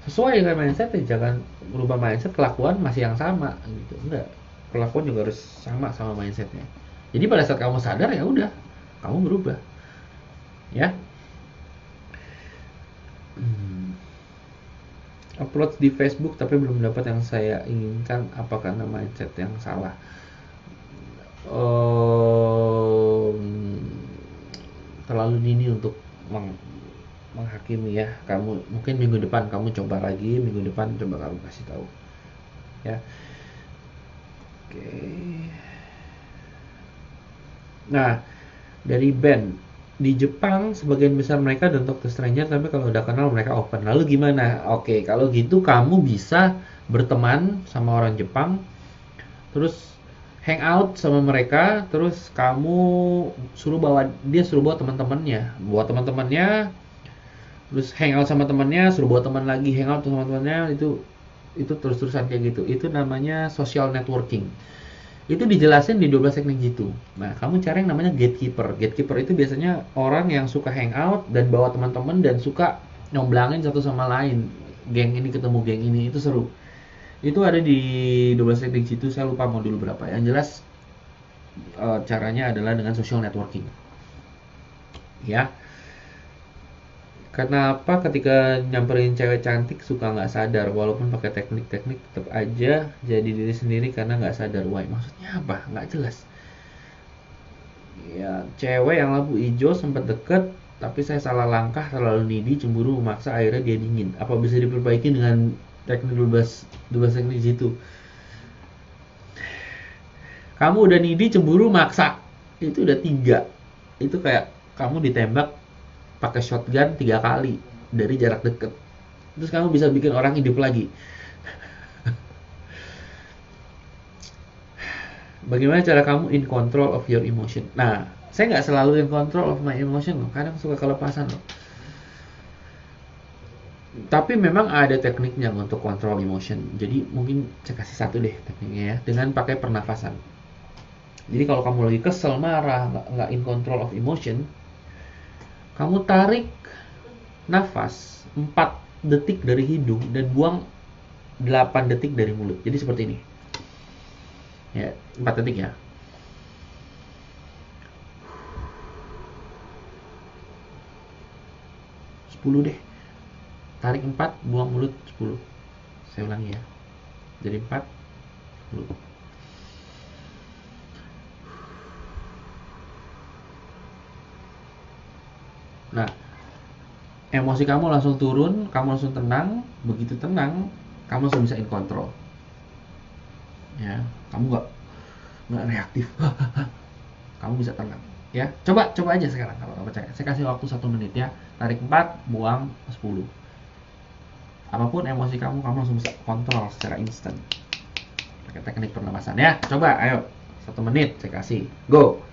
sesuai dengan mindset ya. Jangan merubah mindset, kelakuan masih yang sama gitu. Enggak. Kelakuan juga harus sama mindsetnya. Jadi pada saat kamu sadar ya udah, kamu berubah. Ya. Upload di Facebook tapi belum dapat yang saya inginkan, apa karena mindset yang salah? Terlalu dini untuk menghakimi ya. Kamu mungkin minggu depan kamu coba lagi, minggu depan coba kamu kasih tahu ya. Oke. Nah, dari band di Jepang sebagian besar mereka don't talk to stranger, tapi kalau udah kenal mereka open. Lalu gimana? Oke, kalau gitu kamu bisa berteman sama orang Jepang, terus hang out sama mereka, terus kamu suruh bawa teman-temannya, terus hang out sama temannya, suruh bawa teman lagi, hang out sama temannya, itu terus-terusan kayak gitu. Itu namanya social networking. Itu dijelasin di 12 teknik jitu. Nah, kamu cari yang namanya gatekeeper. Gatekeeper itu biasanya orang yang suka hangout dan bawa teman-teman dan suka nyomblangin satu sama lain. Geng ini ketemu geng ini, itu seru. Itu ada di 12 teknik jitu, saya lupa modul berapa. Yang jelas caranya adalah dengan social networking. Ya. Kenapa ketika nyamperin cewek cantik suka nggak sadar, walaupun pakai teknik-teknik tetap aja jadi diri sendiri karena nggak sadar. Why? Maksudnya apa? Nggak jelas. Ya, cewek yang lampu hijau sempat deket, tapi saya salah langkah, terlalu needy, cemburu, memaksa, akhirnya dia dingin. Apa bisa diperbaiki dengan teknik 12 teknik itu? Kamu udah needy, cemburu, maksa, itu udah 3. Itu kayak kamu ditembak pakai shotgun 3 kali dari jarak dekat. Terus kamu bisa bikin orang hidup lagi. Bagaimana cara kamu in control of your emotion? Nah, saya nggak selalu in control of my emotion loh. Kadang suka kelepasan loh. Tapi memang ada tekniknya untuk kontrol emotion. Jadi mungkin saya kasih satu deh tekniknya ya. Dengan pakai pernafasan. Jadi kalau kamu lagi kesel, marah, nggak in control of emotion, kamu tarik nafas 4 detik dari hidung dan buang 8 detik dari mulut. Jadi seperti ini. Ya, 4 detik ya. Sepuluh deh. Tarik 4, buang mulut 10. Saya ulangi ya. Jadi 4, 10. Nah, emosi kamu langsung turun, kamu langsung tenang. Begitu tenang, kamu langsung bisa in control. Ya, kamu nggak reaktif. Kamu bisa tenang. Ya, coba aja sekarang kalau nggak percaya. Saya kasih waktu 1 menit ya. Tarik 4, buang 10. Apapun emosi kamu langsung bisa kontrol secara instan. Pakai teknik pernapasan ya. Coba, ayo. 1 menit saya kasih. Go.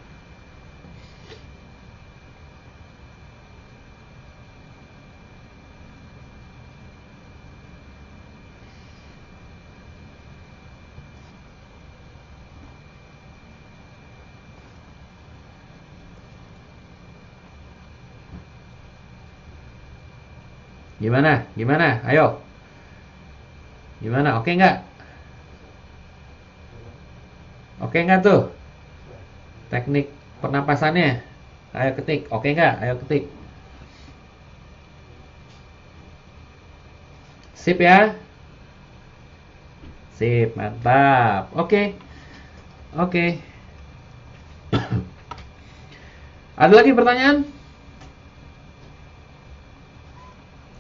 Gimana? Gimana? Ayo. Gimana? Oke nggak? Oke nggak tuh? Teknik pernapasannya. Ayo ketik. Oke nggak? Ayo ketik. Sip ya? Sip, mantap. Oke. Oke. Ada lagi pertanyaan?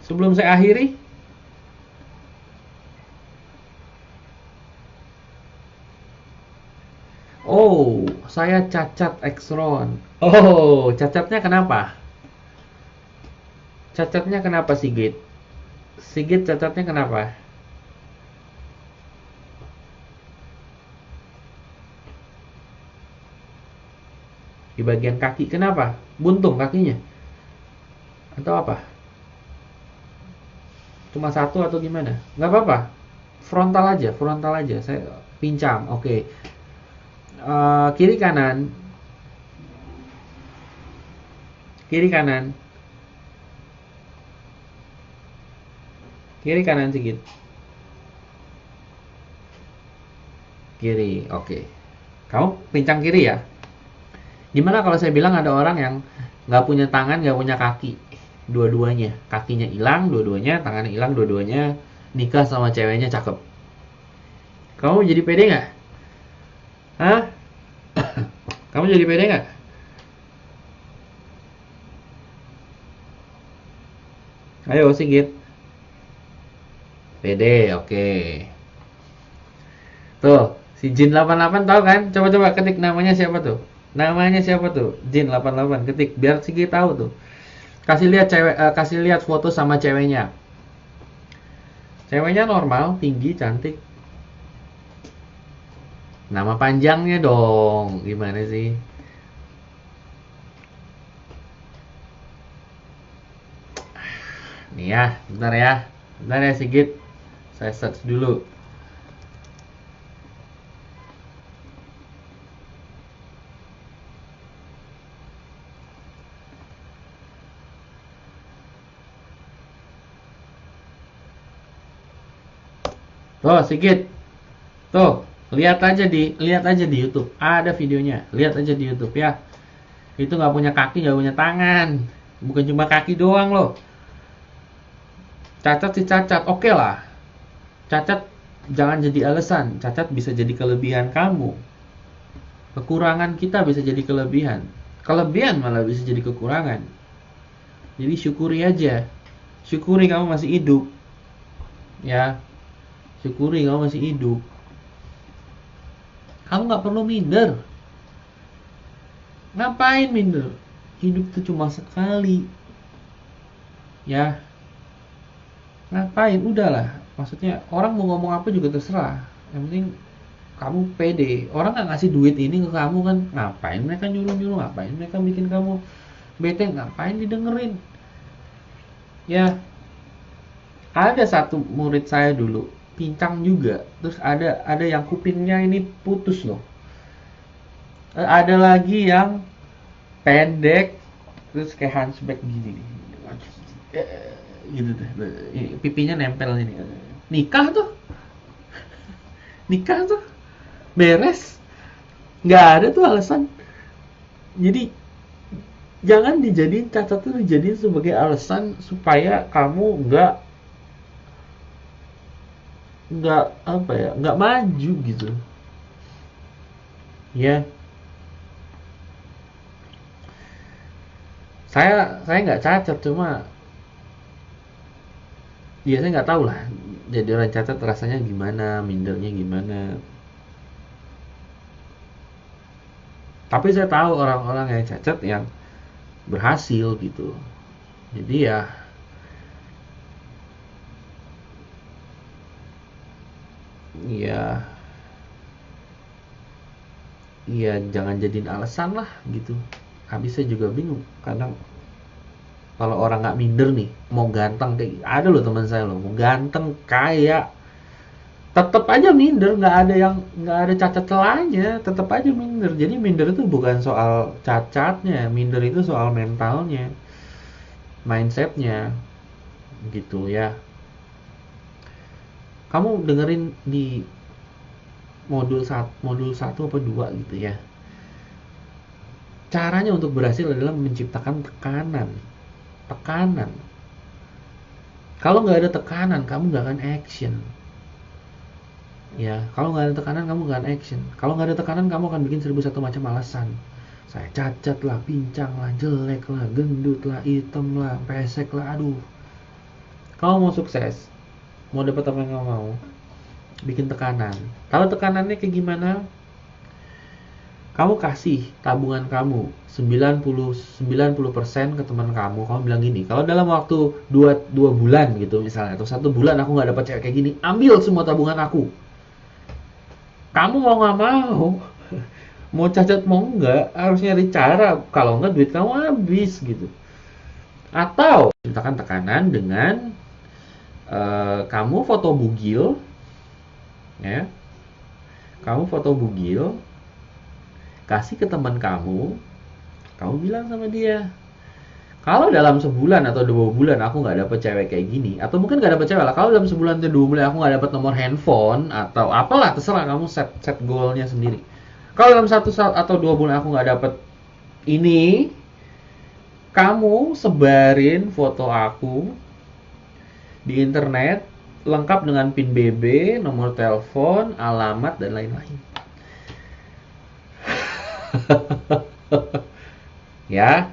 Sebelum saya akhiri? Oh, saya cacat X-Ron. Oh, cacatnya kenapa? Cacatnya kenapa, Sigit? Sigit cacatnya kenapa? Di bagian kaki. Kenapa? Buntung kakinya? Atau apa? Cuma satu atau gimana? Nggak apa-apa. Frontal aja. Saya pincang. Oke. Kiri kanan. Kiri kanan. Kiri kanan sedikit. Kiri. Oke. Kamu pincang kiri ya? Gimana kalau saya bilang ada orang yang nggak punya tangan, nggak punya kaki, dua-duanya, kakinya hilang, dua-duanya, tangannya hilang, dua-duanya, nikah sama ceweknya cakep. Kamu jadi pede nggak? Hah? Kamu jadi pede nggak? Ayo Sigit. Pede, oke. Tuh, si Jin 88 tahu kan? Coba-coba ketik namanya siapa tuh? Namanya siapa tuh? Jin 88, ketik biar Sigit tahu tuh. Kasih lihat foto sama ceweknya. Ceweknya normal, tinggi, cantik. Nama panjangnya dong. Gimana sih? Nih ya, bentar ya. Bentar ya Sigit. Saya search dulu. Tuh, Sigit. Tuh, lihat aja di YouTube. Ada videonya. Lihat aja di YouTube ya. Itu nggak punya kaki, nggak punya tangan. Bukan cuma kaki doang loh. Cacat sih cacat, oke lah. Cacat jangan jadi alasan. Cacat bisa jadi kelebihan kamu. Kekurangan kita bisa jadi kelebihan. Kelebihan malah bisa jadi kekurangan. Jadi syukuri aja. Syukuri kamu masih hidup. Ya, syukuri kamu masih hidup. Kamu nggak perlu minder. Ngapain minder? Hidup itu cuma sekali. Ya, ngapain? Udahlah. Maksudnya orang mau ngomong apa juga terserah. Yang penting kamu pede. Orang nggak ngasih duit ini ke kamu kan, ngapain mereka nyuruh-nyuruh, ngapain mereka bikin kamu bete, ngapain didengerin. Ya, ada satu murid saya dulu pincang juga, terus ada yang kupingnya ini putus loh. Ada lagi yang pendek, terus kayak hunchback gini nih. Gitu deh, pipinya nempel ini. Nikah tuh, nikah tuh, beres. Nggak ada tuh alasan. Jadi jangan dijadiin cacat tuh, dijadiin sebagai alasan supaya kamu nggak apa ya, nggak maju gitu. Ya, saya nggak cacat, cuma ya saya nggak tahu lah jadi orang cacat rasanya gimana, mindernya gimana. Tapi saya tahu orang-orang yang cacat yang berhasil gitu. Jadi ya ya jangan jadiin alasan lah gitu. Habis saya juga bingung kadang kalau orang nggak minder nih, mau ganteng kayak ada loh teman saya loh, mau ganteng kaya, tetap aja minder, nggak ada cacat celahnya, tetap aja minder. Jadi minder itu bukan soal cacatnya, minder itu soal mentalnya, mindsetnya gitu ya. Kamu dengerin di modul satu apa dua gitu ya. Caranya untuk berhasil adalah menciptakan tekanan. Tekanan. Kalau nggak ada tekanan, kamu nggak akan action. Ya, kalau nggak ada tekanan, kamu nggak akan action. Kalau nggak ada tekanan, kamu akan bikin 1001 macam alasan. Saya cacat lah, pincang lah, jelek lah, gendut lah, hitam lah, pesek lah, aduh. Kamu mau sukses, mau dapat apa yang kamu mau, bikin tekanan. Kalau tekanannya kayak gimana? Kamu kasih tabungan kamu 90% ke teman kamu. Kamu bilang gini, kalau dalam waktu 2 bulan gitu misalnya, atau 1 bulan aku nggak dapat cewek kayak gini, ambil semua tabungan aku. Kamu mau nggak mau cacat mau nggak, harus nyari cara. Kalau nggak duit kamu habis gitu. Atau ciptakan tekanan dengan kamu foto bugil, ya. Kamu foto bugil, kasih ke teman kamu bilang sama dia, kalau dalam sebulan atau 2 bulan aku nggak dapet cewek kayak gini, atau mungkin nggak dapet cewek lah, kalau dalam sebulan atau 2 bulan aku nggak dapet nomor handphone atau apalah, terserah kamu set goalnya sendiri. Kalau dalam 1 atau 2 bulan aku nggak dapet ini, kamu sebarin foto aku di internet lengkap dengan PIN BB, nomor telepon, alamat dan lain-lain. Ya,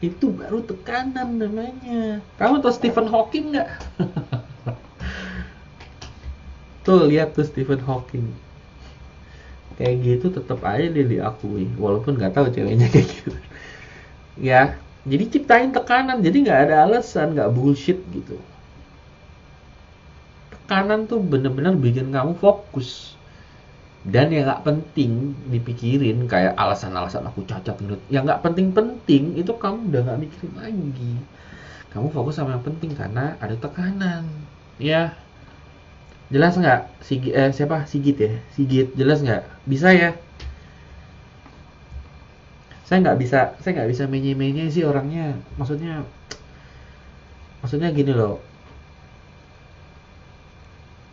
itu baru tekanan namanya. Kamu tahu Stephen Hawking nggak? Tuh lihat tuh Stephen Hawking. Kayak gitu tetap aja dia diakui, walaupun nggak tahu ceweknya kayak gitu. Ya, jadi ciptain tekanan, jadi nggak ada alasan, nggak bullshit gitu. Tekanan tuh bener-bener bikin kamu fokus. Dan yang nggak penting dipikirin kayak alasan-alasan aku cacat menurut, yang nggak penting-penting itu kamu udah nggak mikirin lagi. Kamu fokus sama yang penting karena ada tekanan. Ya, jelas nggak? Sigit ya? Sigit, jelas nggak? Bisa ya? Saya nggak bisa menye-menye sih orangnya. Maksudnya gini loh.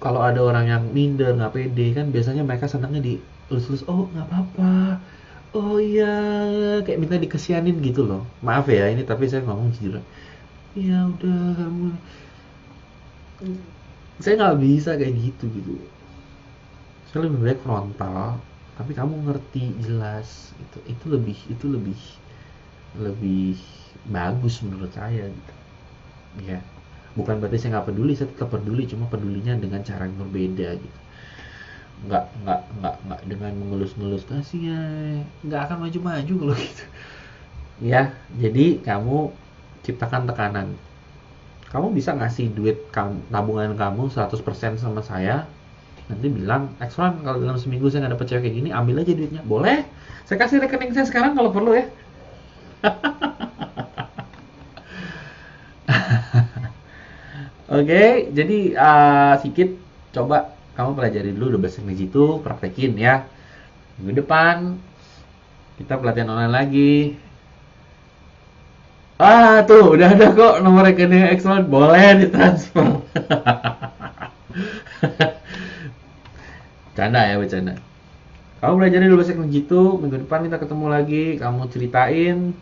Kalau ada orang yang minder, nggak pede kan, biasanya mereka senangnya di lulus-lulus, oh nggak apa-apa, oh iya, kayak minta dikesianin gitu loh. Maaf ya ini, tapi saya ngomong jujur. Ya udah kamu, saya nggak bisa kayak gitu gitu. Saya lebih baik frontal, tapi kamu ngerti jelas gitu. Itu lebih bagus menurut saya gitu. Ya, bukan berarti saya nggak peduli, saya tetap peduli, cuma pedulinya dengan cara yang berbeda gitu. Nggak dengan mengelus-ngelus, kasihan nggak akan maju-maju kalau gitu. Ya, jadi kamu ciptakan tekanan. Kamu bisa ngasih duit tabungan kamu 100% sama saya, nanti bilang, Exron kalau dalam seminggu saya nggak dapet cewek kayak gini, ambil aja duitnya. Boleh, saya kasih rekening saya sekarang kalau perlu ya. Oke, jadi sedikit coba kamu pelajari dulu 12 teknik itu, praktekin ya. Minggu depan kita pelatihan online lagi. Tuh udah ada kok nomor rekening Exxon, boleh ditransfer. Canda ya, bercanda. Kamu belajar dulu bahasa Inggris gitu, minggu depan kita ketemu lagi, kamu ceritain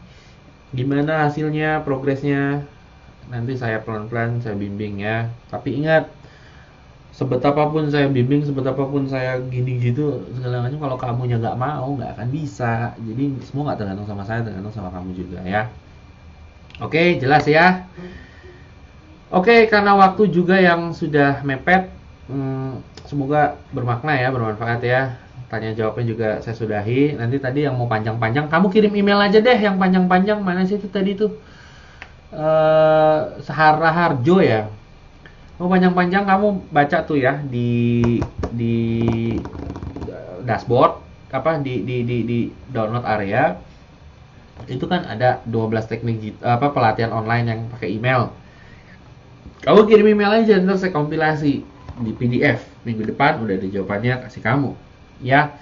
gimana hasilnya, progresnya. Nanti saya pelan-pelan saya bimbing ya. Tapi ingat, sebetapapun saya bimbing, sebetapapun saya gini gitu, segala macam kalau kamunya nggak mau, nggak akan bisa. Jadi semua nggak tergantung sama saya, tergantung sama kamu juga ya. Oke, jelas ya. Oke, karena waktu juga yang sudah mepet, semoga bermakna ya, bermanfaat ya. Tanya jawabnya juga saya sudahi. Nanti tadi yang mau panjang-panjang, kamu kirim email aja deh yang panjang-panjang. Mana sih itu tadi tuh? Sahara Harjo ya. Mau panjang-panjang kamu baca tuh ya di dashboard apa di download area. Itu kan ada 12 teknik pelatihan online yang pakai email. Kamu kirim email aja, ntar saya kompilasi di PDF. Minggu depan udah ada jawabannya kasih kamu. Ya.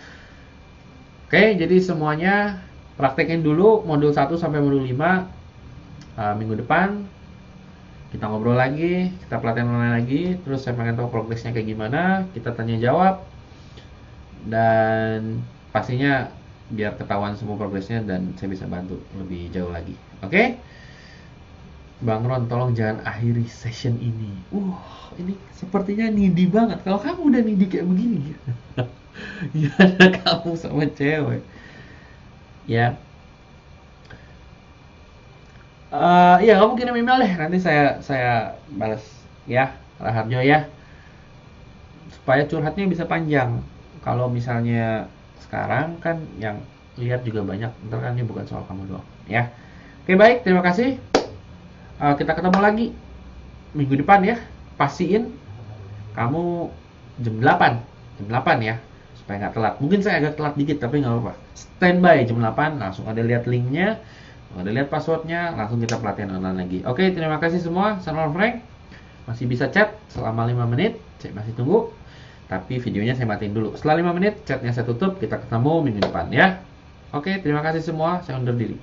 Oke, jadi semuanya praktekin dulu modul 1 sampai modul 5. Minggu depan kita ngobrol lagi, kita pelatihan online lagi. Terus saya pengen tahu progresnya kayak gimana. Kita tanya jawab. Dan pastinya biar ketahuan semua progresnya dan saya bisa bantu lebih jauh lagi. Oke? Bang Ron, tolong jangan akhiri session ini. Ini sepertinya needy banget. Kalau kamu udah needy kayak begini, gimana kamu sama cewek? Ya, iya kamu kirim email deh. Nanti saya balas ya, Raharjo ya. Supaya curhatnya bisa panjang. Kalau misalnya sekarang kan yang lihat juga banyak, ntar kan ini bukan soal kamu doang. Ya, oke baik, terima kasih. Kita ketemu lagi minggu depan ya. Pastiin kamu jam 8 ya, supaya nggak telat. Mungkin saya agak telat dikit tapi nggak apa-apa. Standby jam 8, langsung ada lihat linknya, ada lihat passwordnya, langsung kita pelatihan online lagi. Oke, terima kasih semua. Saya Frank. Masih bisa chat selama 5 menit, saya masih tunggu. Tapi videonya saya matiin dulu. Setelah 5 menit, chatnya saya tutup. Kita ketemu minggu depan ya. Oke, terima kasih semua. Saya undur diri.